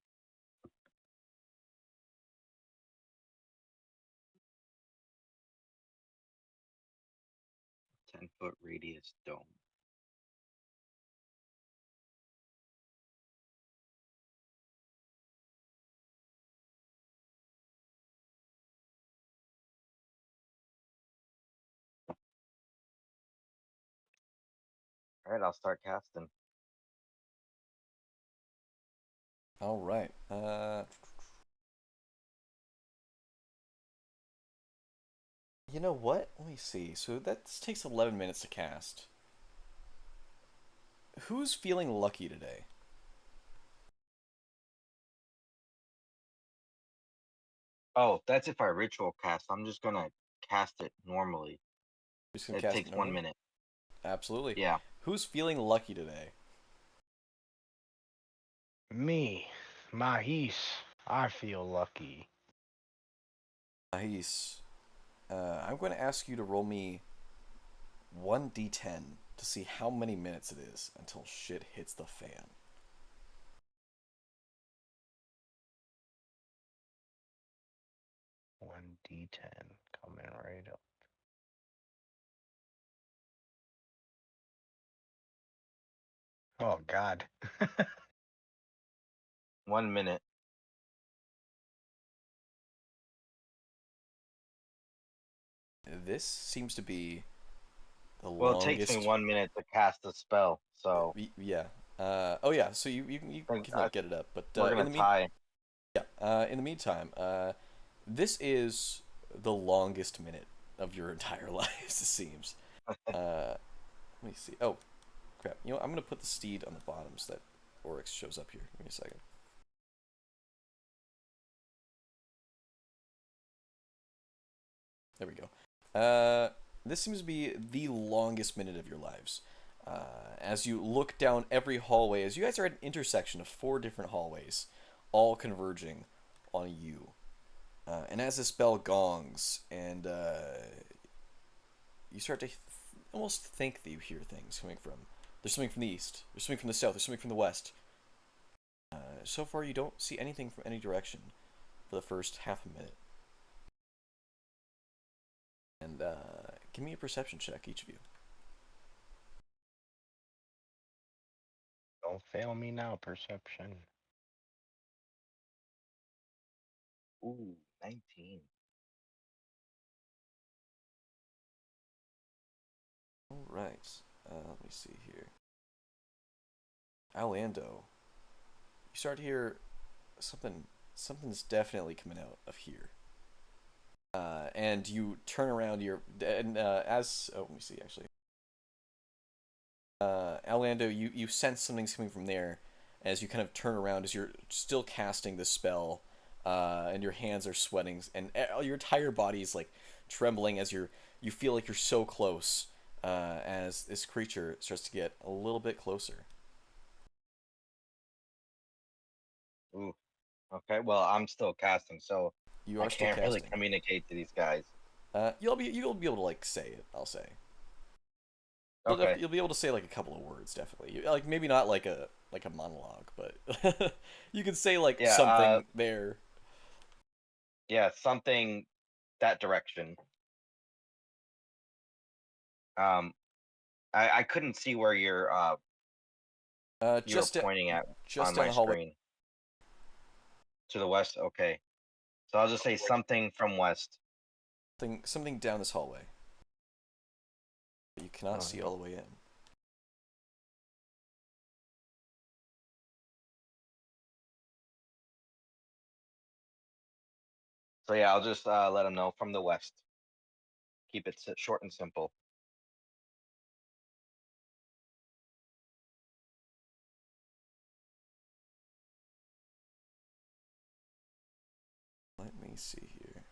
10-foot radius dome. All right, I'll start casting. All right. You know what? Let me see. So that takes 11 minutes to cast. Who's feeling lucky today? Oh, that's if I ritual cast. I'm just gonna cast it normally. Who's gonna It cast it takes one normally? minute. Absolutely. Yeah. Who's feeling lucky today? Me, Mahis. I feel lucky. Nice. I'm going to ask you to roll me 1d10 to see how many minutes it is until shit hits the fan. 1d10 coming right up. Oh God. 1 minute. This seems to be the Well, it takes me longest. 1 minute to cast a spell, so Yeah. Oh yeah. So you I think can like get it up, but we're in gonna the mean tie. yeah. In the meantime, this is the longest minute of your entire life. It seems. Let me see. Oh crap. You know, I'm gonna put the steed on the bottom so that Oryx shows up here. Give me a second. There we go. This seems to be the longest minute of your lives. As you look down every hallway, as you guys are at an intersection of 4 different hallways, all converging on you. And as this bell gongs, and you start to almost think that you hear things coming from. There's something from the east. There's something from the south. There's something from the west. So far, you don't see anything from any direction for the first half a minute. And give me a perception check, each of you. Don't fail me now, perception. Ooh, 19. All right. Let me see here. Alando, you start to hear something. Something's definitely coming out of here. And you turn around and as let me see actually. Orlando, you sense something's coming from there as you kind of turn around as you're still casting the spell, and your hands are sweating and your entire body is like trembling as you feel like you're so close, as this creature starts to get a little bit closer. Ooh. Okay. Well, I'm still casting, so You I are still can't really casting. communicate to these guys. You'll be able to like say it. I'll say. Okay. You'll be able to say like a couple of words, definitely. Like maybe not like a monologue, but you can say like Yeah. something there. Yeah. Something that direction. Um. I couldn't see where you were Just pointing at just on down my the hallway. screen. To the west. Okay. So I'll just say something from west. Something down this hallway. You cannot see all the way in. So yeah, I'll just let them know from the west. Keep it short and simple. Let me see here.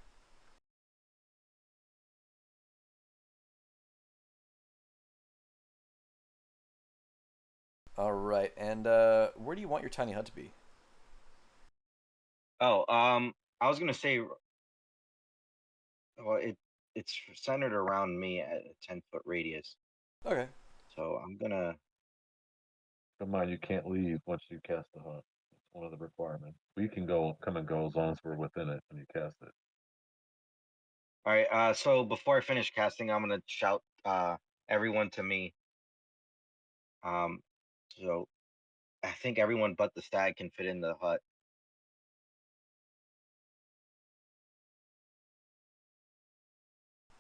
All right, and where do you want your tiny hut to be? Oh, I was gonna say, well, it's centered around me at a 10-foot radius. Okay. So I'm gonna. Come on, you can't leave once you cast the hunt. It's one of the requirements. We can come and go as long as we're within it when you cast it. All right. So before I finish casting, I'm gonna shout everyone to me. Um, so I think everyone but the stag can fit in the hut.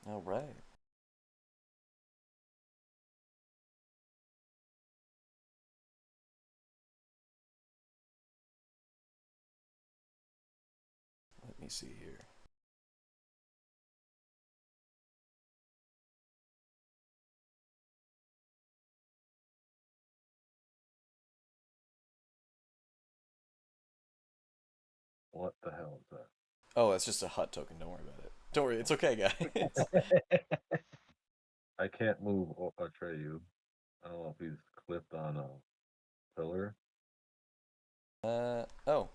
All right. Let me see here. What the hell is that? Oh, that's just a hut token. Don't worry about it. Don't worry. It's okay, guys. I can't move Atreyu. I don't know if he's clipped on a pillar. Oh.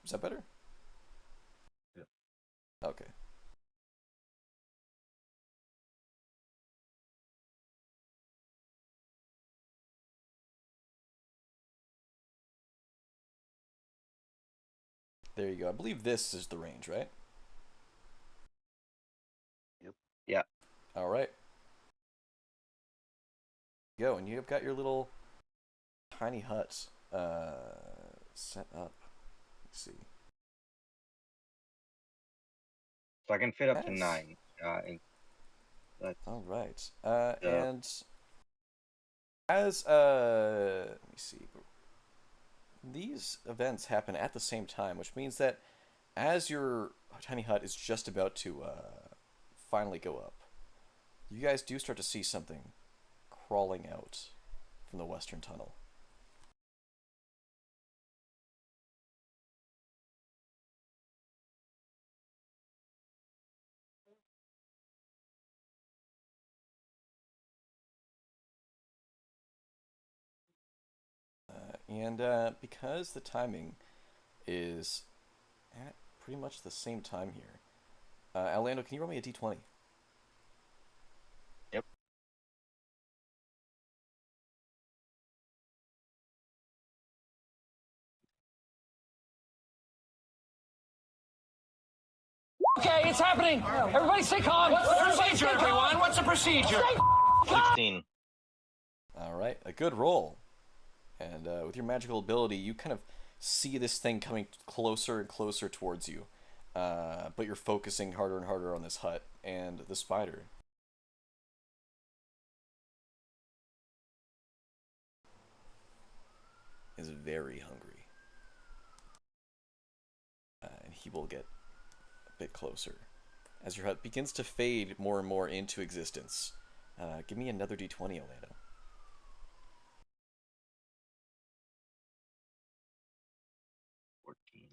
Is that better? Yeah. Okay. There you go. I believe this is the range, right? Yep. Yeah. All right. Go, and you've got your little tiny hut set up. Let's see. So I can fit up to Yes. 9. And that's All right. uh, And as let me see. These events happen at the same time, which means that as your tiny hut is just about to finally go up, you guys do start to see something crawling out from the western tunnel. And because the timing is at pretty much the same time here, Orlando, can you roll me a d20? yep. Okay, it's happening. Everybody stay calm. What's the procedure, everyone? What's the procedure? 16. All right, a good roll. And with your magical ability, you kind of see this thing coming closer and closer towards you. But you're focusing harder and harder on this hut and the spider. Is very hungry. he will get a bit closer. As your hut begins to fade more and more into existence. Give me another d20, Orlando. 14.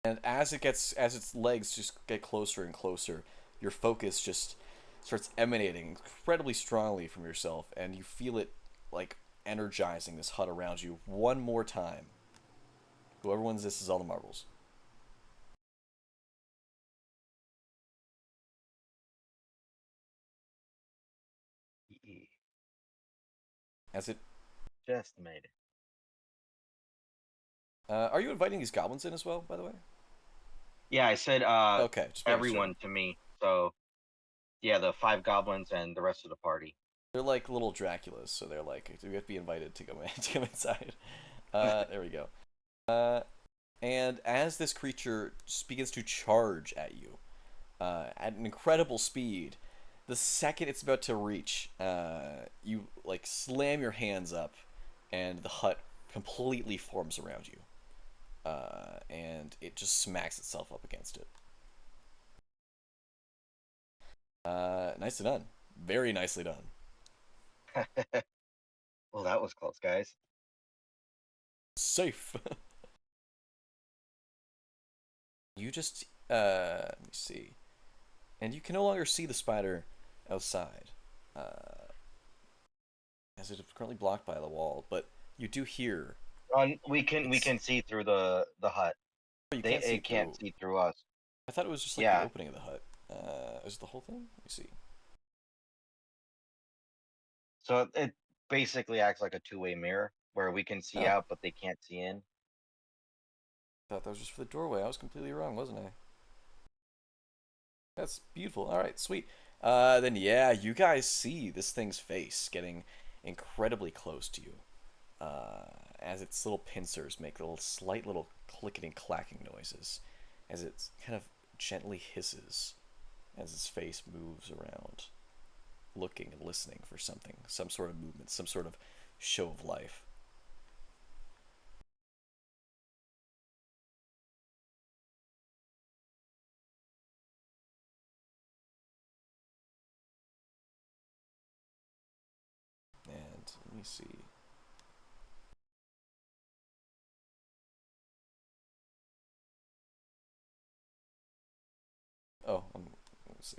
And as its legs just get closer and closer, your focus just starts emanating incredibly strongly from yourself, and you feel it like energizing this hut around you one more time. Whoever wins this is all the marbles. As it, Just made it. are you inviting these goblins in as well, by the way? Yeah, I said Okay, just making sure. everyone to me. So yeah, the 5 goblins and the rest of the party. They're like little Draculas, so they're like, do we have to be invited to to come inside? There we go. And as this creature begins to charge at you at an incredible speed, the second it's about to reach, you like slam your hands up, and the hut completely forms around you, and it just smacks itself up against it. Nicely done. Very nicely done. Well, that was close, guys. Safe. You just let me see, and you can no longer see the spider outside, as it is currently blocked by the wall. But you do hear. We can see through the hut. Oh, you can't see It can't through. see through us. I thought it was just like the Yeah. opening of the hut. Is it the whole thing? Let me see. So it basically acts like a two-way mirror where we can see Oh, out, but they can't see in. I thought that was just for the doorway. I was completely wrong, wasn't I? That's beautiful. All right, sweet. Then yeah, you guys see this thing's face getting incredibly close to you, as its little pincers make little slight little clicking and clacking noises, as it kind of gently hisses as its face moves around, looking and listening for something, some sort of movement, some sort of show of life. And let me see. Oh, let's see.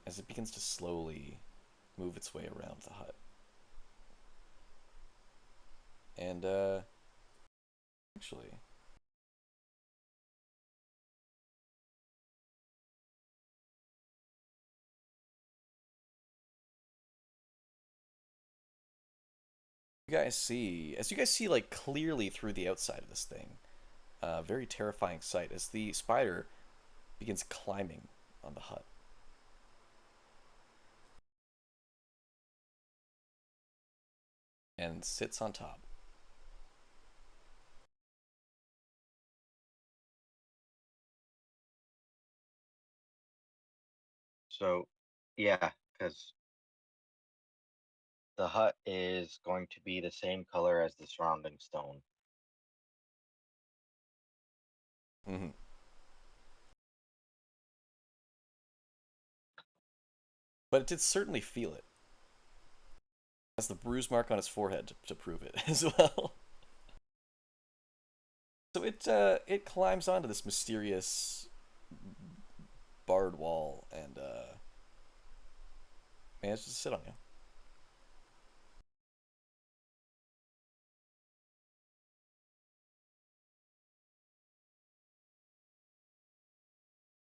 As it begins to slowly move its way around the hut. And, actually, as you guys see, like, clearly through the outside of this thing, very terrifying sight as the spider begins climbing on the hut. And sits on top. So yeah, because the hut is going to be the same color as the surrounding stone. Mm-hmm. But it did certainly feel it. Has the bruise mark on its forehead to prove it as well. So it climbs onto this mysterious barred wall and manages to sit on you.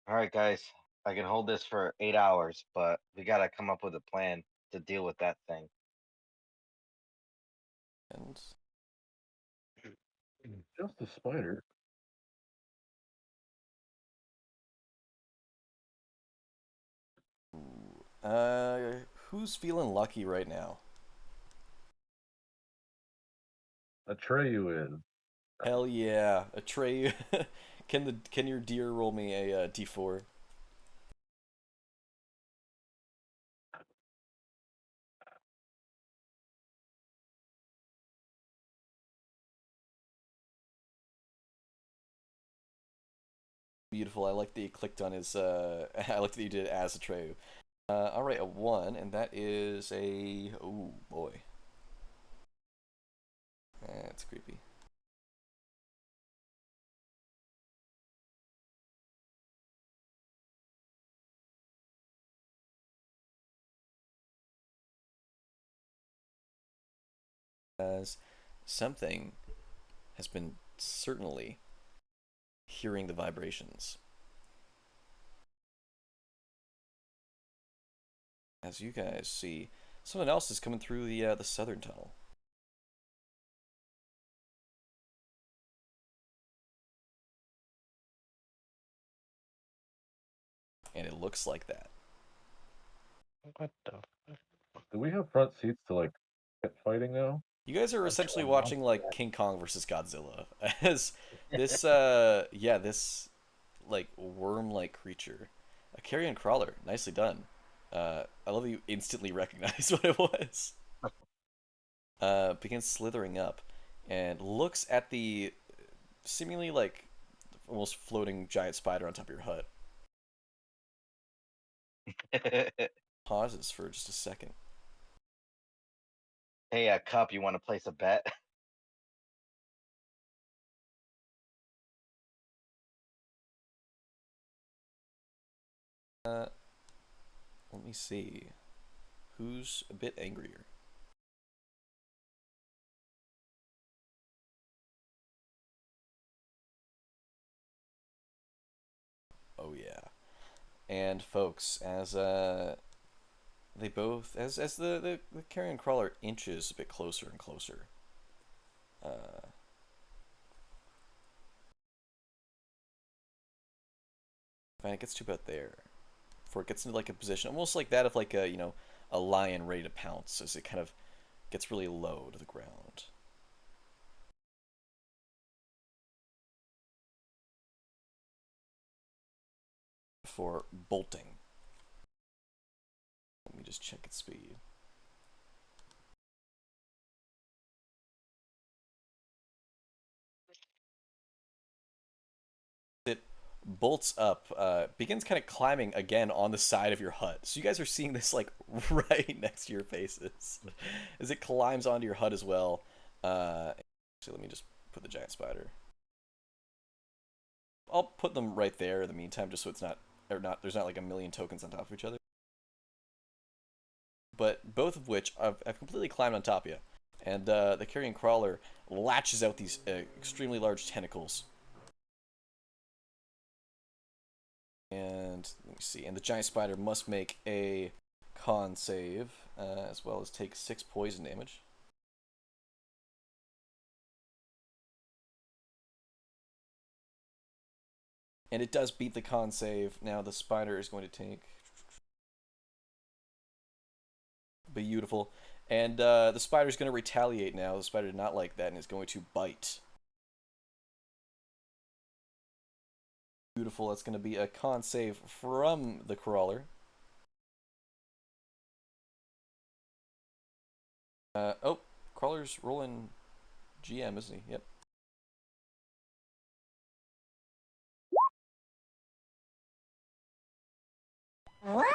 All right, guys. I can hold this for 8 hours, but we gotta come up with a plan to deal with that thing. And Just a spider. uh, Who's feeling lucky right now? Atreyu is. Hell yeah, Atreyu. Can your deer roll me a d4? Beautiful. I like that you clicked on his. I like that you did it as Atreyu. All right, a 1, and that is a. Oh boy. That's creepy. As something has been certainly hearing the vibrations. As you guys see, someone else is coming through the southern tunnel. And it looks like that. What the? Do we have front seats to like pit fighting now? You guys are essentially Join watching monster like that. King Kong versus Godzilla as this this like worm-like creature, a carrion crawler, nicely done. I love that you instantly recognized what it was. Begins slithering up and looks at the seemingly like almost floating giant spider on top of your hut. Pauses for just a second. Hey, Cup, you want to place a bet? Let me see. Who's a bit angrier? Oh yeah. And folks, as they both as the carrion crawler inches a bit closer and closer. And it gets to about there. Before it gets into like a position almost like that of like a a lion ready to pounce as it kind of gets really low to the ground. Before bolting. Let me just check its speed. It bolts up, begins kind of climbing again on the side of your hut. So you guys are seeing this like right next to your faces as it climbs onto your hut as well. Actually, let me just put the giant spider. I'll put them right there in the meantime, just so it's not, or not, there's not like a million tokens on top of each other. But both of which have completely climbed on top of you. And the carrion crawler latches out these extremely large tentacles. And let me see. And the giant spider must make a con save, as well as take 6 poison damage. And it does beat the con save. Now the spider is going to take... Beautiful. And the spider is going to retaliate now. The spider did not like that and is going to bite. Beautiful. That's going to be a con save from the crawler. Oh, crawler's rolling GM, isn't he? Yep. What?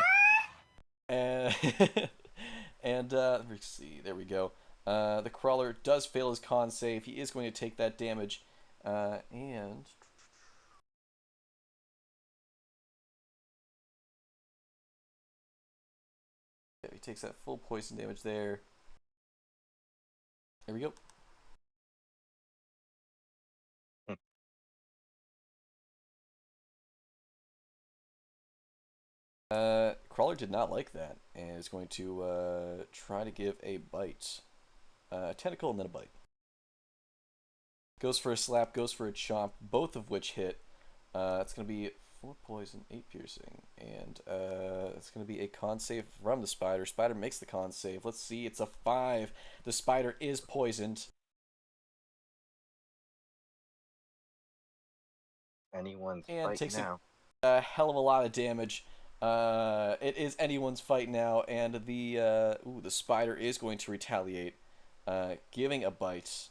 And let's see. There we go. The crawler does fail his con save. He is going to take that damage. And yeah, he takes that full poison damage there. There we go. Crawler did not like that and is going to try to give a bite. A tentacle and then a bite. Goes for a slap, goes for a chomp, both of which hit. It's going to be 4 poison, 8 piercing, and it's going to be a con save from the spider. Spider makes the con save. Let's see, it's a 5. The spider is poisoned. Anyone's And fight takes now. a hell of a lot of damage. It is anyone's fight now, and the spider is going to retaliate, giving a bite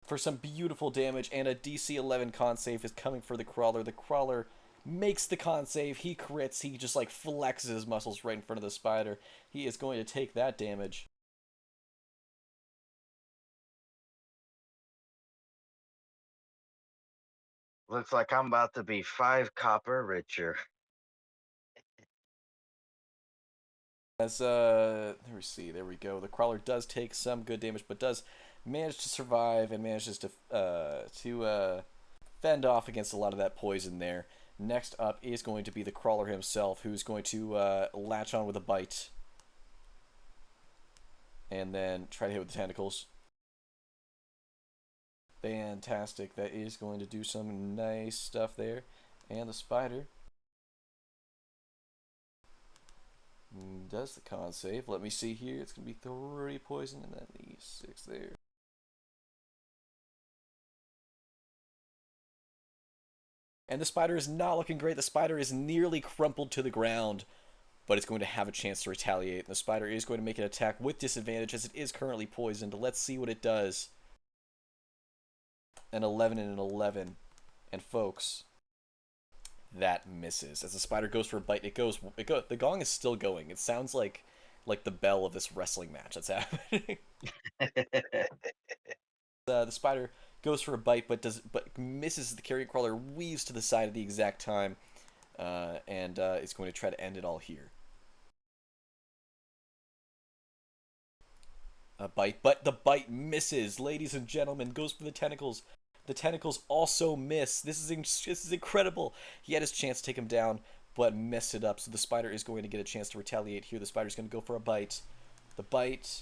for some beautiful damage, and a DC 11 con save is coming for the crawler. The crawler makes the con save. He crits. He just like flexes his muscles right in front of the spider. He is going to take that damage. Looks like I'm about to be 5 copper richer. As there we go. The crawler does take some good damage, but does manage to survive and manages to fend off against a lot of that poison there. Next up is going to be the crawler himself, who's going to latch on with a bite, and then try to hit with the tentacles. Fantastic. That is going to do some nice stuff there. And the spider does the con save. Let me see here. It's going to be 3 poison and then the 6 there. And the spider is not looking great. The spider is nearly crumpled to the ground, but it's going to have a chance to retaliate. And the spider is going to make an attack with disadvantage as it is currently poisoned. Let's see what it does. An 11 and an 11. And folks, that misses. As the spider goes for a bite, the gong is still going. It sounds like the bell of this wrestling match that's happening. The spider goes for a bite, but misses. The carrion crawler weaves to the side at the exact time, and is going to try to end it all here. A bite, but the bite misses. Ladies and gentlemen, goes for the tentacles. The tentacles also miss. This is incredible. He had his chance to take him down, but messed it up. So the spider is going to get a chance to retaliate here. The spider's going to go for a bite. The bite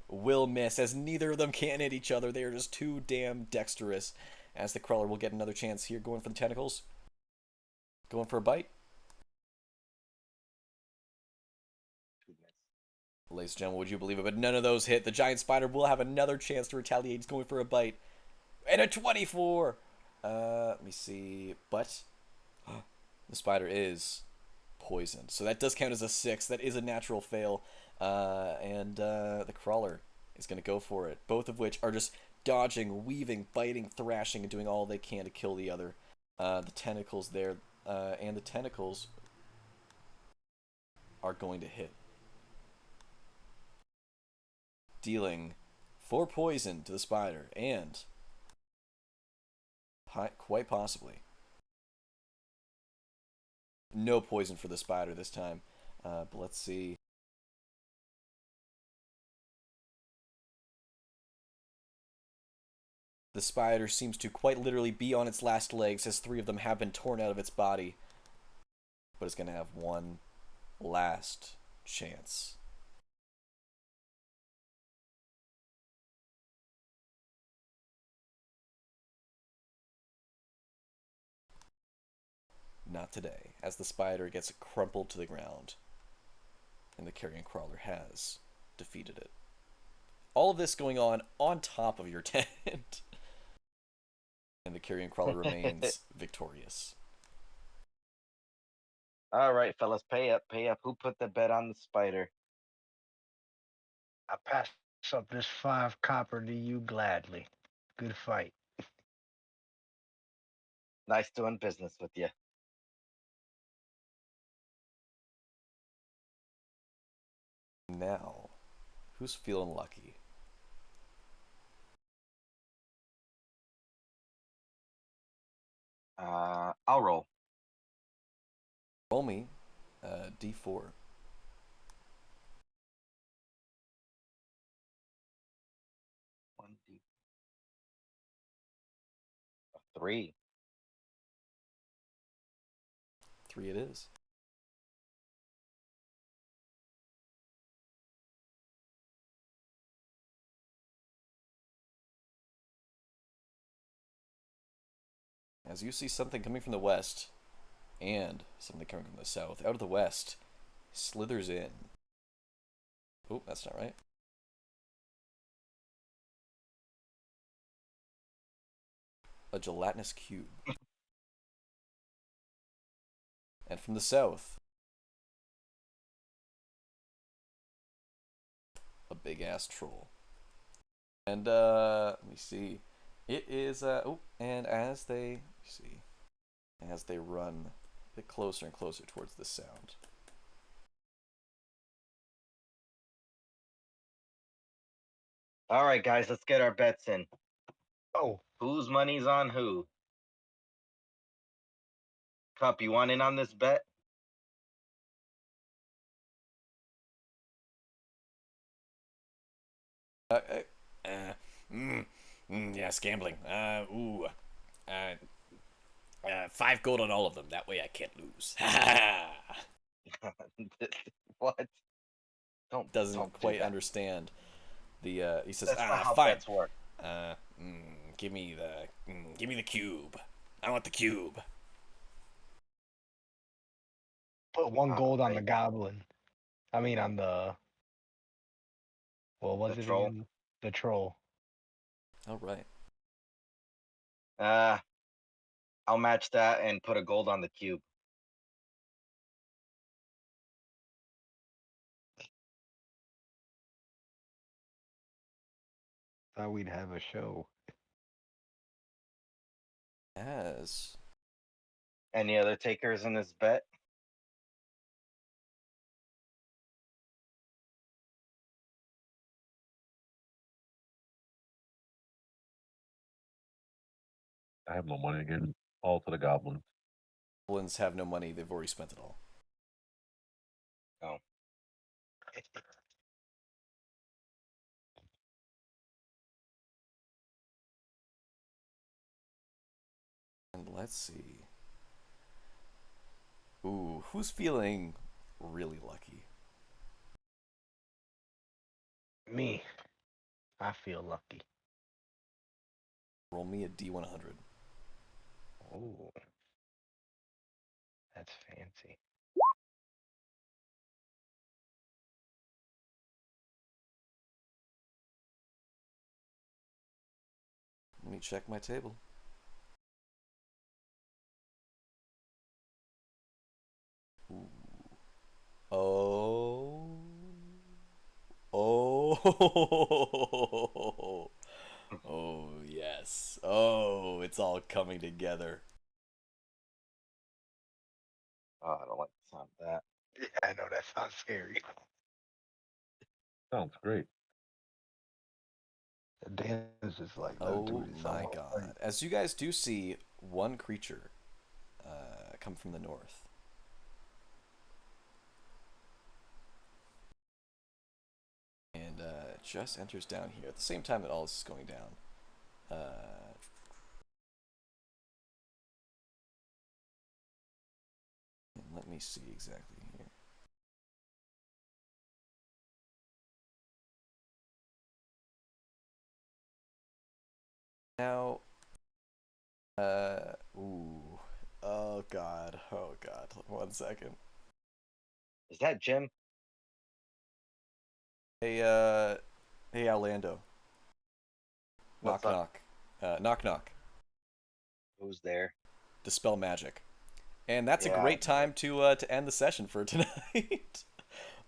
will miss, as neither of them can hit each other. They are just too damn dexterous. As the crawler will get another chance here, going for the tentacles. Going for a bite. Ladies and gentlemen, would you believe it? But none of those hit. The giant spider will have another chance to retaliate. He's going for a bite. And a 24! Let me see. But the spider is poisoned. So that does count as a 6. That is a natural fail. And the crawler is going to go for it. Both of which are just dodging, weaving, biting, thrashing, and doing all they can to kill the other. The tentacles there. And the tentacles are going to hit, dealing 4 poison to the spider, and quite possibly no poison for the spider this time. But let's see. The spider seems to quite literally be on its last legs, as 3 of them have been torn out of its body. But it's going to have one last chance. Not today, as the spider gets crumpled to the ground, and the carrion crawler has defeated it. All of this going on top of your tent, and the carrion crawler remains victorious. All right, fellas, pay up, pay up. Who put the bet on the spider? I pass up this 5 copper to you gladly. Good fight. Nice doing business with you. Now, who's feeling lucky? I'll roll. Roll me D4. 1D. 3. 3 it is. as you see something coming from the west and something coming from the south. Out of the west slithers in. Oh, that's not right. A gelatinous cube. And from the south, a big ass troll. And let me see. It is oh, and as they run a bit closer and closer towards the sound. All right, guys, let's get our bets in. Oh, Whose money's on who? Cup, you want in on this bet? Uh, uh, uh, yes, gambling. 5 gold on all of them. That way I can't lose. What? Don't Doesn't do quite that. understand. He says, That's not how fine. bets work. Give me the cube. I want the cube. put one Oh, gold on right. the goblin. I mean, on the what was The it troll. again? The troll. All right. I'll match that and put a gold on the cube. Thought we'd have a show. As Any other takers in this bet? I have no money again. All to the goblins. goblins have no money, they've already spent it all. Oh. And let's see. Ooh, who's feeling really lucky? Me. I feel lucky. Roll me a D100. Oh, that's fancy. Let me check my table. Ooh. Oh. Oh. Oh, yes. Oh, it's all coming together. Oh, I don't like the sound of that. Yeah, I know that sounds scary. Sounds great. Dan is just like, let's do Oh this. my god. As you guys do see one creature come from the north. And it just enters down here at the same time that all this is going down. Let me see exactly here. Now, ooh, oh god, 1 second. Is that Jim? Hey, Orlando. What's Knock, up? knock. Knock, knock. Who's there? Dispel magic. And that's Yeah, a great I know. time to end the session for tonight.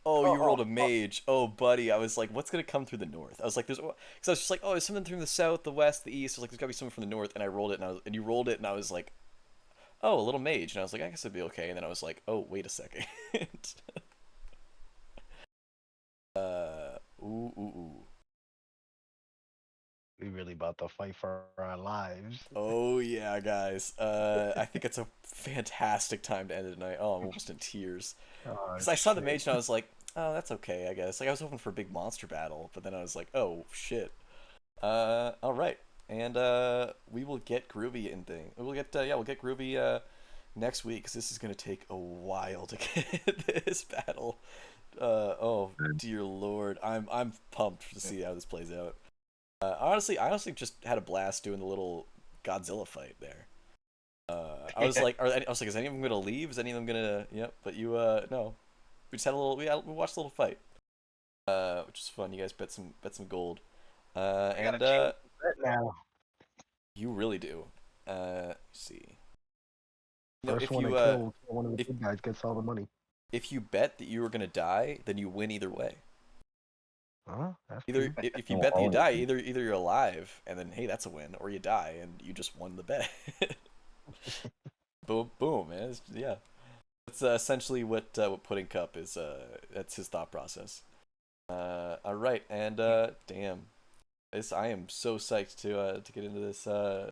Oh, you rolled a mage. Oh, buddy, I was like, what's gonna come through the north? I was like, because I was just like, oh, there's something from the south, the west, the east. I was like, there's gotta be something from the north, and I rolled it, and you rolled it, and I was like, oh, a little mage, and I was like, I guess it'd be okay, and then I was like, oh, wait a second. Ooh. We really about to fight for our lives. Oh yeah, guys. I think it's a fantastic time to end it tonight. Oh, I'm almost in tears. Oh, Because I saw the shit. mage and I was like, oh, that's okay, I guess. Like I was hoping for a big monster battle, but then I was like, oh shit. All right, and we will get groovy in thing. We'll get groovy next week because this is gonna take a while to get this battle. Oh dear lord, I'm pumped to see how this plays out. Honestly, I just had a blast doing the little Godzilla fight there. I was like, is any of them gonna leave? Is any of them gonna? Yep. But you, no. We just had a little. We watched a little fight, which is fun. You guys bet some gold, I gotta and change the bet now. you really do. Let's see. You know, First if one you I kill one of the if big guys gets all the money. if you bet that you were gonna die, then you win either way. Huh? That's Either true. if you Oh, bet that you die, always. either you're alive, and then hey, that's a win, or you die and you just won the bet. Boom, boom, man. Yeah, that's essentially what Pudding Cup is. That's his thought process. All right, and damn, I am so psyched to get into this